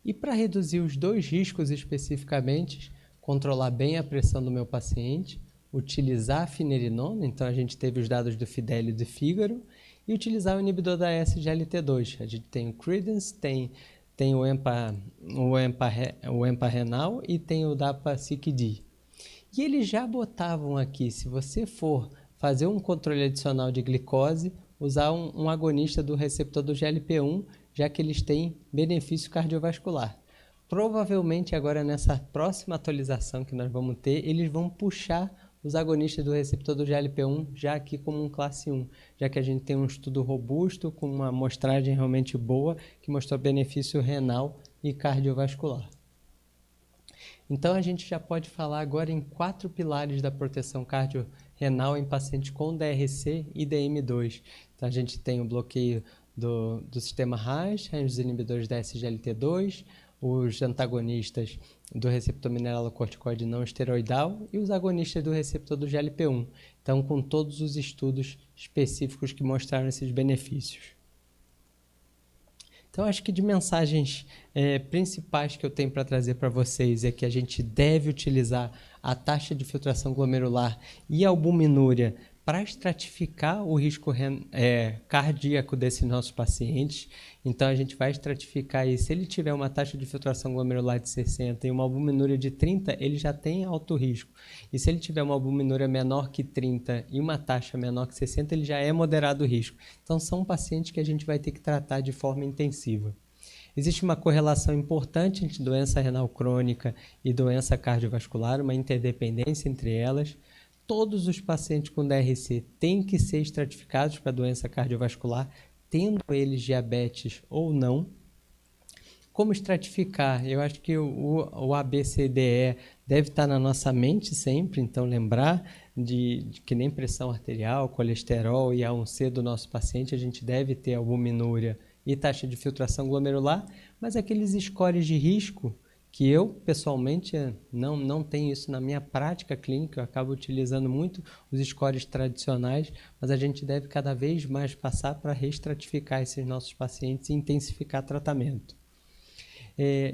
E para reduzir os dois riscos especificamente, controlar bem a pressão do meu paciente, utilizar a finerenona, então a gente teve os dados do Fidelis e do Figaro, e utilizar o inibidor da SGLT2. A gente tem o Credence, tem o EMPA-renal e tem o DAPA-CIC-D. E eles já botavam aqui, se você for fazer um controle adicional de glicose, usar um agonista do receptor do GLP-1, já que eles têm benefício cardiovascular. Provavelmente agora nessa próxima atualização que nós vamos ter, eles vão puxar os agonistas do receptor do GLP-1 já aqui como um classe 1, já que a gente tem um estudo robusto com uma amostragem realmente boa que mostrou benefício renal e cardiovascular. Então a gente já pode falar agora em 4 pilares da proteção cardiorrenal em pacientes com DRC e DM2. Então a gente tem o bloqueio do sistema RAS, os inibidores da SGLT2, os antagonistas do receptor mineralocorticoide não esteroidal e os agonistas do receptor do GLP-1. Então, com todos os estudos específicos que mostraram esses benefícios. Então, acho que de mensagens principais que eu tenho para trazer para vocês é que a gente deve utilizar a taxa de filtração glomerular e a albuminúria para estratificar o risco cardíaco desses nossos pacientes. Então, a gente vai estratificar aí. Se ele tiver uma taxa de filtração glomerular de 60 e uma albuminúria de 30, ele já tem alto risco. E se ele tiver uma albuminúria menor que 30 e uma taxa menor que 60, ele já é moderado risco. Então, são pacientes que a gente vai ter que tratar de forma intensiva. Existe uma correlação importante entre doença renal crônica e doença cardiovascular, uma interdependência entre elas. Todos os pacientes com DRC têm que ser estratificados para doença cardiovascular, tendo eles diabetes ou não. Como estratificar? Eu acho que o ABCDE deve estar na nossa mente sempre, então lembrar de que nem pressão arterial, colesterol e A1C do nosso paciente, a gente deve ter albuminúria e taxa de filtração glomerular, mas aqueles scores de risco, que eu, pessoalmente, não tenho isso na minha prática clínica, eu acabo utilizando muito os scores tradicionais, mas a gente deve cada vez mais passar para reestratificar esses nossos pacientes e intensificar tratamento.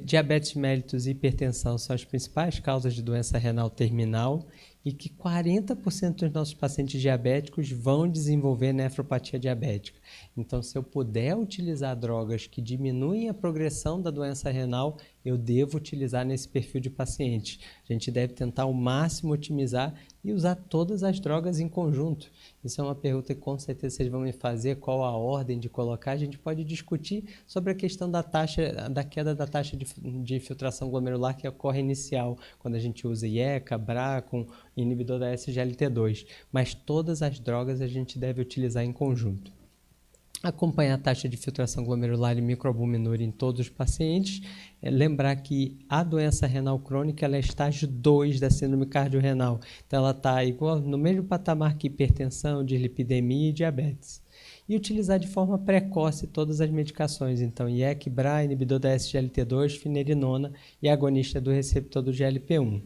Diabetes mellitus e hipertensão são as principais causas de doença renal terminal e que 40% dos nossos pacientes diabéticos vão desenvolver nefropatia diabética. Então, se eu puder utilizar drogas que diminuem a progressão da doença renal, eu devo utilizar nesse perfil de paciente. A gente deve tentar ao máximo otimizar e usar todas as drogas em conjunto. Isso é uma pergunta que com certeza vocês vão me fazer, qual a ordem de colocar. A gente pode discutir sobre a questão da queda da taxa de filtração glomerular que ocorre inicial, quando a gente usa IECA, BRA, com inibidor da SGLT2. Mas todas as drogas a gente deve utilizar em conjunto. Acompanhar a taxa de filtração glomerular e microalbuminúria em todos os pacientes. Lembrar que a doença renal crônica ela é estágio 2 da síndrome cardiorrenal. Então, ela está igual no mesmo patamar que hipertensão, dislipidemia e diabetes. E utilizar de forma precoce todas as medicações. Então, IEC, BRA, inibidor da SGLT2, finerenona e agonista do receptor do GLP-1.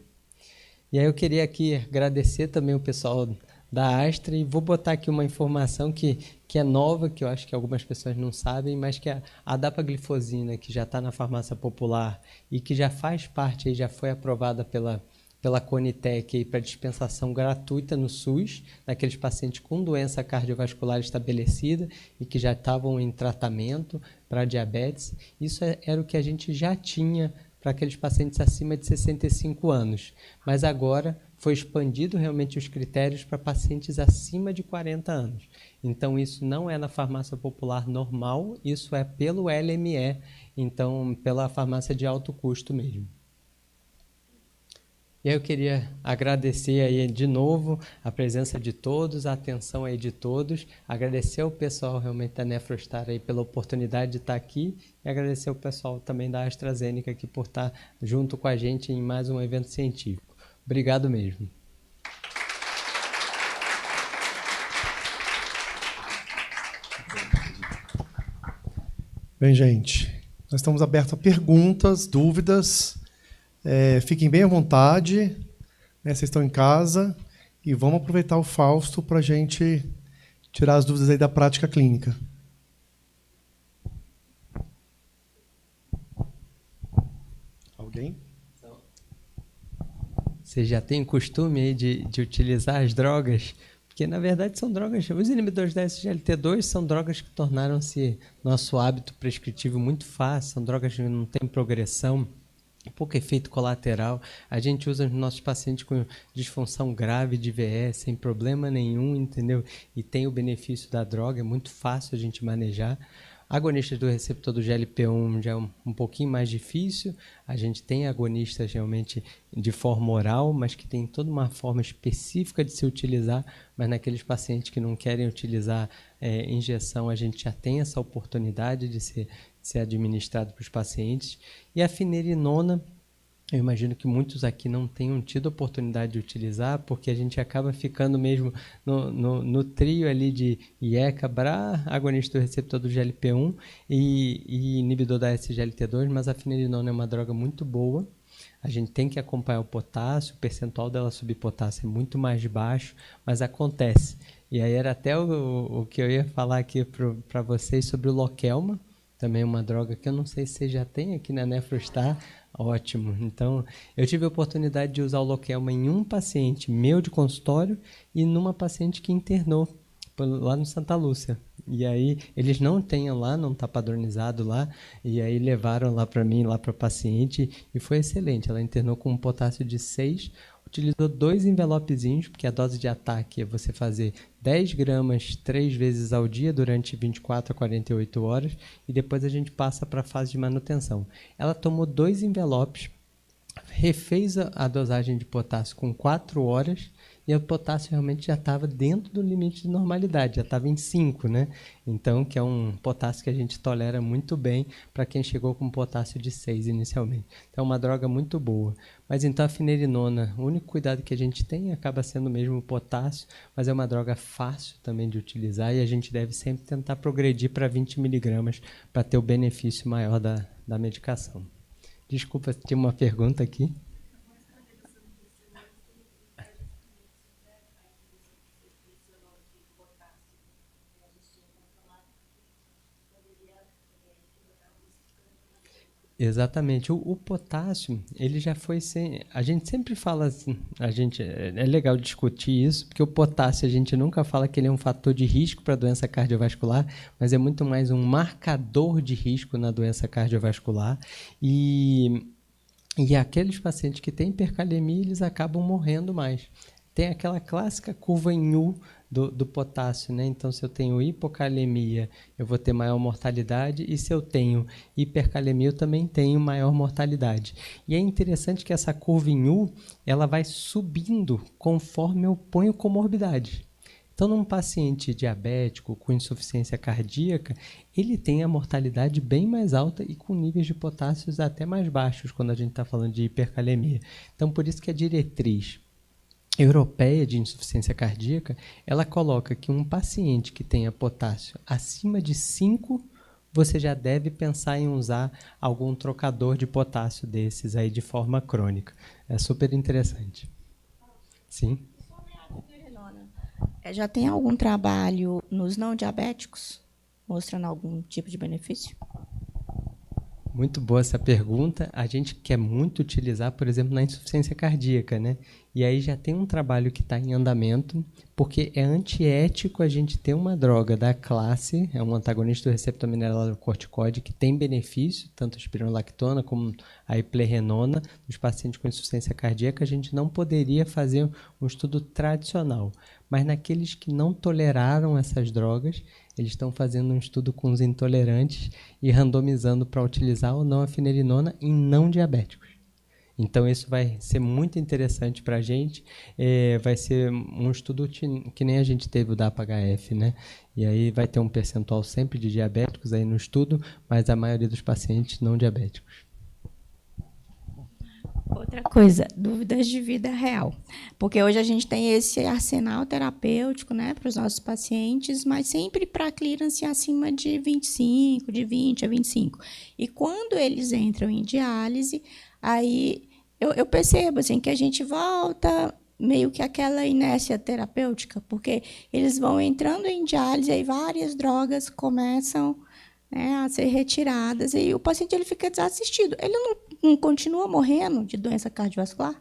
E aí eu queria aqui agradecer também o pessoal da Astra e vou botar aqui uma informação que é nova, que eu acho que algumas pessoas não sabem, mas que a dapaglifosina, que já está na farmácia popular e que já faz parte, aí, já foi aprovada pela Conitec para dispensação gratuita no SUS, naqueles pacientes com doença cardiovascular estabelecida e que já estavam em tratamento para diabetes. Isso era o que a gente já tinha para aqueles pacientes acima de 65 anos, mas agora foi expandido realmente os critérios para pacientes acima de 40 anos. Então, isso não é na farmácia popular normal, isso é pelo LME, então pela farmácia de alto custo mesmo. E aí eu queria agradecer aí de novo a presença de todos, a atenção aí de todos, agradecer ao pessoal realmente da Nefrostar aí pela oportunidade de estar aqui e agradecer ao pessoal também da AstraZeneca aqui por estar junto com a gente em mais um evento científico. Obrigado mesmo. Bem, gente, nós estamos abertos a perguntas, dúvidas. Fiquem bem à vontade, né? Vocês estão em casa e vamos aproveitar o Fausto para a gente tirar as dúvidas aí da prática clínica. Alguém? Você já tem costume aí de utilizar as drogas? Porque, na verdade, são drogas... Os inibidores da SGLT2 são drogas que tornaram-se nosso hábito prescritivo muito fácil, são drogas que não têm progressão, pouco efeito colateral. A gente usa nos nossos pacientes com disfunção grave de IVE, sem problema nenhum, entendeu? E tem o benefício da droga, é muito fácil a gente manejar. Agonistas do receptor do GLP-1 já é um pouquinho mais difícil. A gente tem agonistas realmente de forma oral, mas que tem toda uma forma específica de se utilizar, mas naqueles pacientes que não querem utilizar injeção, a gente já tem essa oportunidade de ser administrado para os pacientes. E a finerenona, eu imagino que muitos aqui não tenham tido a oportunidade de utilizar, porque a gente acaba ficando mesmo no trio ali de IECA, BRA, agonista do receptor do GLP-1 e inibidor da SGLT2, mas a finerenona é uma droga muito boa. A gente tem que acompanhar o potássio, o percentual dela subir potássio é muito mais baixo, mas acontece. E aí era até o que eu ia falar aqui para vocês sobre o Lokelma, também uma droga que eu não sei se você já tem aqui na Nefrostar. Ótimo. Então, eu tive a oportunidade de usar o Lokelma em um paciente meu de consultório e numa paciente que internou lá no Santa Lúcia. E aí, eles não têm lá, não está padronizado lá, e aí levaram lá para mim, lá para o paciente, e foi excelente. Ela internou com um potássio de 6, utilizou 2 envelopezinhos, porque a dose de ataque é você fazer 10 gramas 3 vezes ao dia durante 24 a 48 horas e depois a gente passa para a fase de manutenção. Ela tomou 2 envelopes, refez a dosagem de potássio com 4 horas e o potássio realmente já estava dentro do limite de normalidade, já estava em 5, né? Então, que é um potássio que a gente tolera muito bem para quem chegou com potássio de 6 inicialmente. Então, é uma droga muito boa. Mas então a finerenona, o único cuidado que a gente tem acaba sendo mesmo o potássio, mas é uma droga fácil também de utilizar e a gente deve sempre tentar progredir para 20 miligramas para ter o benefício maior da medicação. Desculpa, tinha uma pergunta aqui. Exatamente. O potássio, ele já foi a gente sempre fala assim, é legal discutir isso, porque o potássio a gente nunca fala que ele é um fator de risco para a doença cardiovascular, mas é muito mais um marcador de risco na doença cardiovascular. E aqueles pacientes que têm hipercalemia, eles acabam morrendo mais. Tem aquela clássica curva em U do potássio, né? Então, se eu tenho hipocalemia, eu vou ter maior mortalidade, e se eu tenho hipercalemia, eu também tenho maior mortalidade. E é interessante que essa curva em U, ela vai subindo conforme eu ponho comorbidade. Então, num paciente diabético com insuficiência cardíaca, ele tem a mortalidade bem mais alta e com níveis de potássios até mais baixos quando a gente está falando de hipercalemia. Então, por isso que a diretriz europeia de insuficiência cardíaca, ela coloca que um paciente que tenha potássio acima de 5, você já deve pensar em usar algum trocador de potássio desses aí de forma crônica. É super interessante. Sim? Já tem algum trabalho nos não diabéticos mostrando algum tipo de benefício? Muito boa essa pergunta. A gente quer muito utilizar, por exemplo, na insuficiência cardíaca, né? E aí já tem um trabalho que está em andamento, porque é antiético a gente ter uma droga da classe, é um antagonista do receptor mineralocorticoide que tem benefício, tanto a espironolactona como a iplerenona, nos pacientes com insuficiência cardíaca. A gente não poderia fazer um estudo tradicional, mas naqueles que não toleraram essas drogas, eles estão fazendo um estudo com os intolerantes e randomizando para utilizar ou não a finerenona em não diabéticos. Então, isso vai ser muito interessante para a gente. Vai ser um estudo que nem a gente teve o DAPA-HF, né? E aí vai ter um percentual sempre de diabéticos aí no estudo, mas a maioria dos pacientes não diabéticos. Outra coisa, dúvidas de vida real. Porque hoje a gente tem esse arsenal terapêutico, né, para os nossos pacientes, mas sempre para clearance acima de 25, de 20 a 25. E quando eles entram em diálise, aí eu percebo assim, que a gente volta meio que aquela inércia terapêutica, porque eles vão entrando em diálise e várias drogas começam, né, a ser retiradas e o paciente ele fica desassistido. Ele não continua morrendo de doença cardiovascular?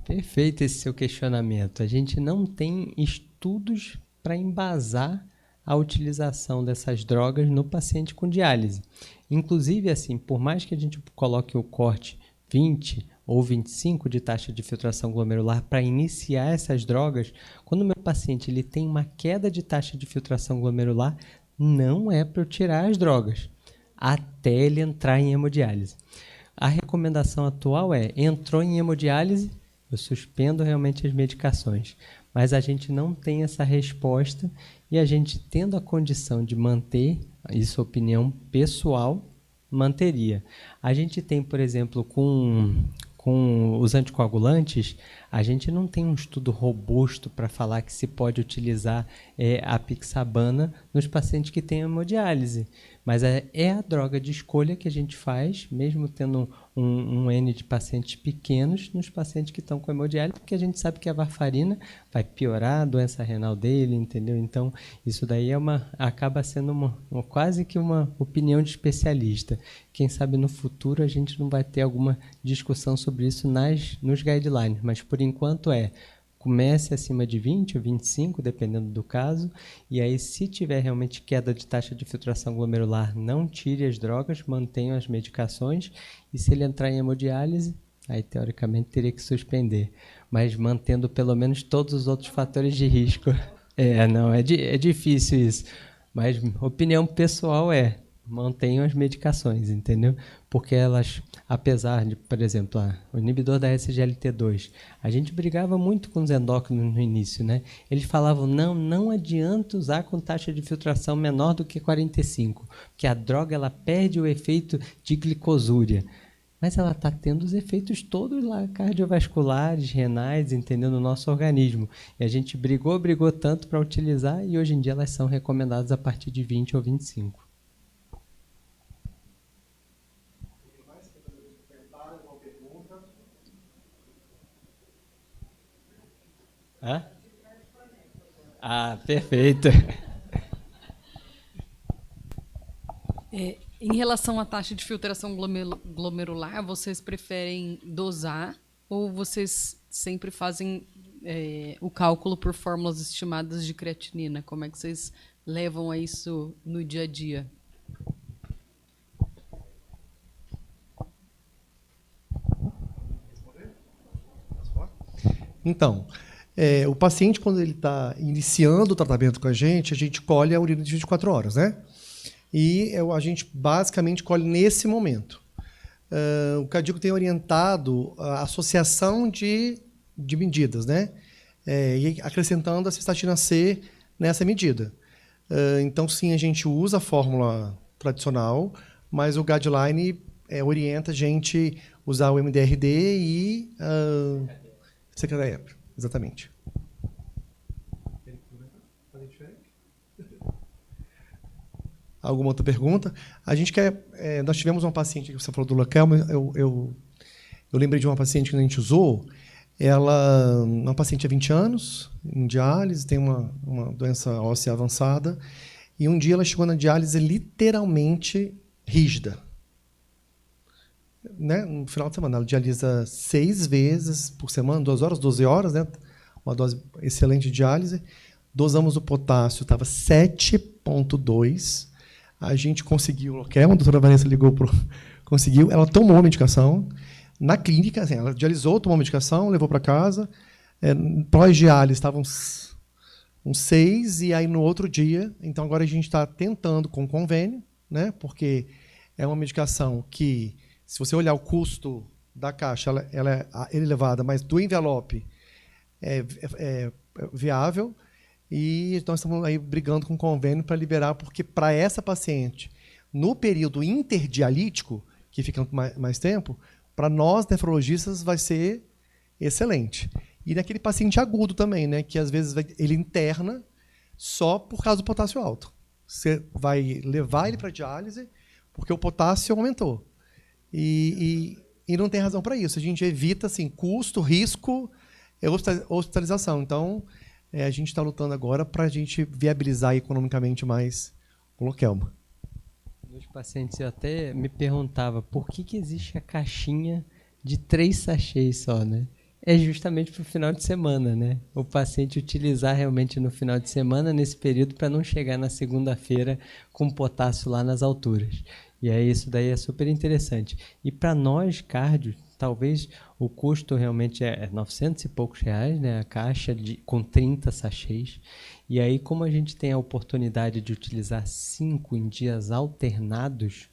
Perfeito esse seu questionamento. A gente não tem estudos para embasar a utilização dessas drogas no paciente com diálise. Inclusive, assim, por mais que a gente coloque o corte 20 ou 25 de taxa de filtração glomerular para iniciar essas drogas, quando o meu paciente ele tem uma queda de taxa de filtração glomerular, não é para eu tirar as drogas, até ele entrar em hemodiálise. A recomendação atual é, entrou em hemodiálise, eu suspendo realmente as medicações. Mas a gente não tem essa resposta e a gente tendo a condição de manter, isso é opinião pessoal, manteria. A gente tem, por exemplo, com os anticoagulantes, a gente não tem um estudo robusto para falar que se pode utilizar a apixabana nos pacientes que têm hemodiálise. Mas é a droga de escolha que a gente faz, mesmo tendo um N de pacientes pequenos, nos pacientes que estão com hemodiálise, porque a gente sabe que a varfarina vai piorar a doença renal dele, entendeu? Então, isso daí acaba sendo quase que uma opinião de especialista. Quem sabe no futuro a gente não vai ter alguma discussão sobre isso nos guidelines, mas por enquanto comece acima de 20 ou 25, dependendo do caso, e aí se tiver realmente queda de taxa de filtração glomerular, não tire as drogas, mantenha as medicações, e se ele entrar em hemodiálise, aí teoricamente teria que suspender, mas mantendo pelo menos todos os outros fatores de risco. É difícil isso, mas opinião pessoal mantenham as medicações, entendeu? Porque elas, apesar de, por exemplo, o inibidor da SGLT2, a gente brigava muito com os endócrinos no início, né? Eles falavam, não adianta usar com taxa de filtração menor do que 45, porque a droga ela perde o efeito de glicosúria. Mas ela está tendo os efeitos todos lá, cardiovasculares, renais, entendeu? No nosso organismo. E a gente brigou tanto para utilizar e hoje em dia elas são recomendadas a partir de 20 ou 25. Hã? Perfeito. Em relação à taxa de filtração glomerular, vocês preferem dosar ou vocês sempre fazem o cálculo por fórmulas estimadas de creatinina? Como é que vocês levam a isso no dia a dia? Então, o paciente, quando ele está iniciando o tratamento com a gente colhe a urina de 24 horas, né? E a gente basicamente colhe nesse momento. O Cadico tem orientado a associação de medidas, né? E acrescentando a cistatina C nessa medida. Então, sim, a gente usa a fórmula tradicional, mas o guideline orienta a gente usar o MDRD e secretária, exatamente. Alguma outra pergunta? A gente quer. Nós tivemos uma paciente que você falou do Lokelma. Eu lembrei de uma paciente que a gente usou. Ela, uma paciente de 20 anos, em diálise, tem uma doença óssea avançada. E um dia ela chegou na diálise literalmente rígida. Né? No final de semana, ela dialisa 6 vezes por semana, 2 horas, 12 horas, né? Uma dose excelente de diálise. Dosamos o potássio, estava 7,2. A gente conseguiu, a doutora Vanessa ligou conseguiu, ela tomou a medicação. Na clínica, assim, ela dialisou, tomou a medicação, levou para casa. Pós-diálise estavam uns 6, e aí no outro dia, então agora a gente está tentando com convênio, né? Porque é uma medicação que, se você olhar o custo da caixa, ela é elevada, mas do envelope é viável. E nós estamos aí brigando com o convênio para liberar, porque para essa paciente, no período interdialítico, que fica mais tempo, para nós nefrologistas vai ser excelente. E naquele paciente agudo também, né, que às vezes ele interna só por causa do potássio alto. Você vai levar ele para diálise porque o potássio aumentou. E não tem razão para isso. A gente evita assim, custo, risco, hospitalização. Então, a gente está lutando agora para a gente viabilizar economicamente mais o Lokelma. Nos pacientes, eu até me perguntava por que existe a caixinha de 3 sachês só, né? É justamente para o final de semana, né? O paciente utilizar realmente no final de semana, nesse período, para não chegar na segunda-feira com potássio lá nas alturas. E aí isso daí é super interessante. E para nós, cardio, talvez o custo realmente é 900 e poucos reais, né? A caixa com 30 sachês. E aí, como a gente tem a oportunidade de utilizar 5 em dias alternados,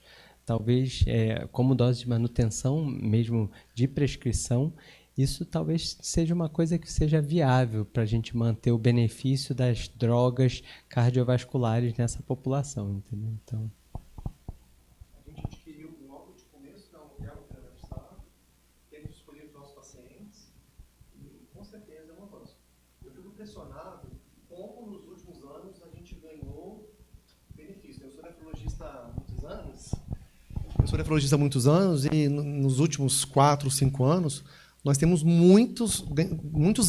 talvez como dose de manutenção mesmo de prescrição, isso talvez seja uma coisa que seja viável para a gente manter o benefício das drogas cardiovasculares nessa população, entendeu? Então, a gente adquiriu logo de começo da Lokelma que era estar, temos escolhido os nossos pacientes e com certeza é um avanço. Eu fico impressionado como nos últimos anos a gente ganhou benefício. Eu sou nefrologista há muitos anos e nos últimos 4, 5 anos nós temos muitos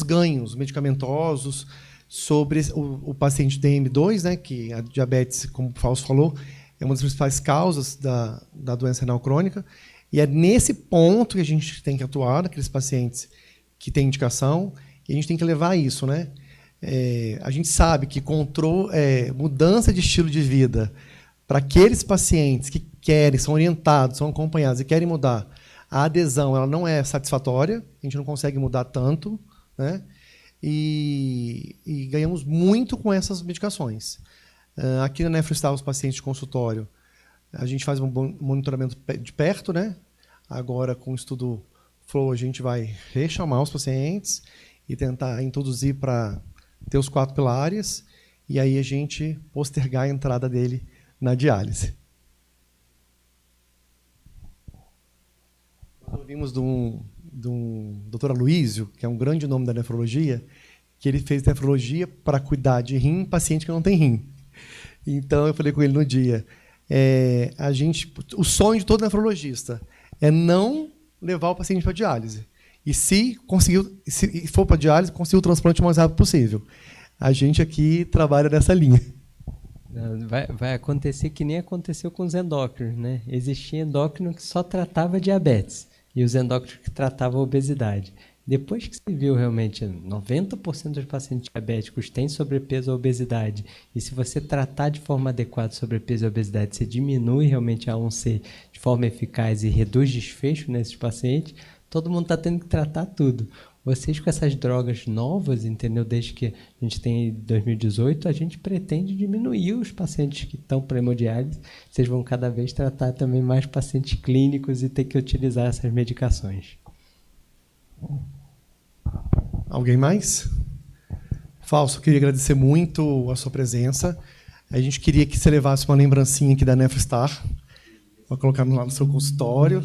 ganhos medicamentosos sobre o paciente DM2, né, que a diabetes, como o Fausto falou, é uma das principais causas da doença renal crônica, e é nesse ponto que a gente tem que atuar, naqueles pacientes que têm indicação, e a gente tem que levar isso, né? A gente sabe que mudança de estilo de vida para aqueles pacientes que querem, são orientados, são acompanhados e querem mudar, a adesão ela não é satisfatória, a gente não consegue mudar tanto, né? E ganhamos muito com essas medicações. Aqui na Nefrostar, os pacientes de consultório, a gente faz um monitoramento de perto, né? Agora, com o estudo Flow, a gente vai rechamar os pacientes e tentar introduzir para ter os 4 pilares, e aí a gente postergar a entrada dele na diálise. Nós ouvimos de um Dr. Aloísio, que é um grande nome da nefrologia, que ele fez nefrologia para cuidar de rim em paciente que não tem rim. Então, eu falei com ele no dia, o sonho de todo nefrologista é não levar o paciente para diálise. E se for para diálise, conseguir o transplante o mais rápido possível. A gente aqui trabalha nessa linha. Vai acontecer que nem aconteceu com os endócrinos, né? Existia endócrino que só tratava diabetes e os endócrinos que tratavam obesidade. Depois que se viu realmente 90% dos pacientes diabéticos têm sobrepeso ou obesidade, e se você tratar de forma adequada sobrepeso e obesidade, você diminui realmente a A1C de forma eficaz e reduz desfecho nesses pacientes, todo mundo está tendo que tratar tudo. Vocês com essas drogas novas, entendeu? Desde que a gente tem 2018, a gente pretende diminuir os pacientes que estão para hemodiálise. Vocês vão cada vez tratar também mais pacientes clínicos e ter que utilizar essas medicações. Alguém mais? Fausto, eu queria agradecer muito a sua presença. A gente queria que você levasse uma lembrancinha aqui da Nefrostar, para colocar lá no seu consultório.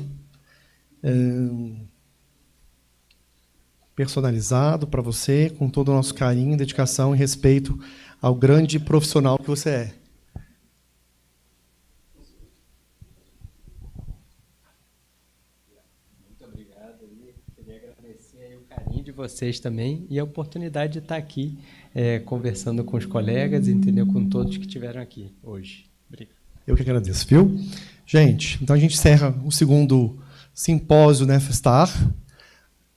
Personalizado para você, com todo o nosso carinho, dedicação e respeito ao grande profissional que você é. Muito obrigado. Queria agradecer o carinho de vocês também e a oportunidade de estar aqui conversando com os colegas, entendeu? Com todos que estiveram aqui hoje. Obrigado. Eu que agradeço, viu? Gente, então a gente encerra o segundo simpósio Nefrostar.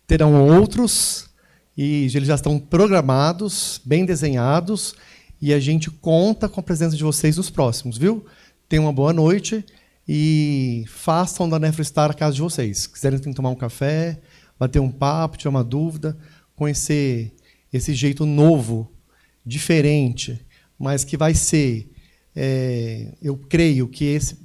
Terão outros, e eles já estão programados, bem desenhados, e a gente conta com a presença de vocês nos próximos, viu? Tenham uma boa noite e façam da Nefrostar a casa de vocês. Se quiserem tomar um café, bater um papo, tirar uma dúvida, conhecer esse jeito novo, diferente, mas que vai ser, eu creio que esse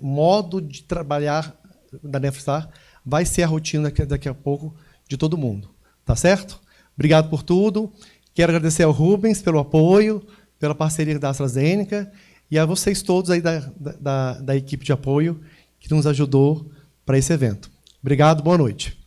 modo de trabalhar da Nefrostar vai ser a rotina daqui a pouco de todo mundo. Tá certo? Obrigado por tudo. Quero agradecer ao Rubens pelo apoio, pela parceria da AstraZeneca e a vocês todos aí da equipe de apoio que nos ajudou para esse evento. Obrigado, boa noite.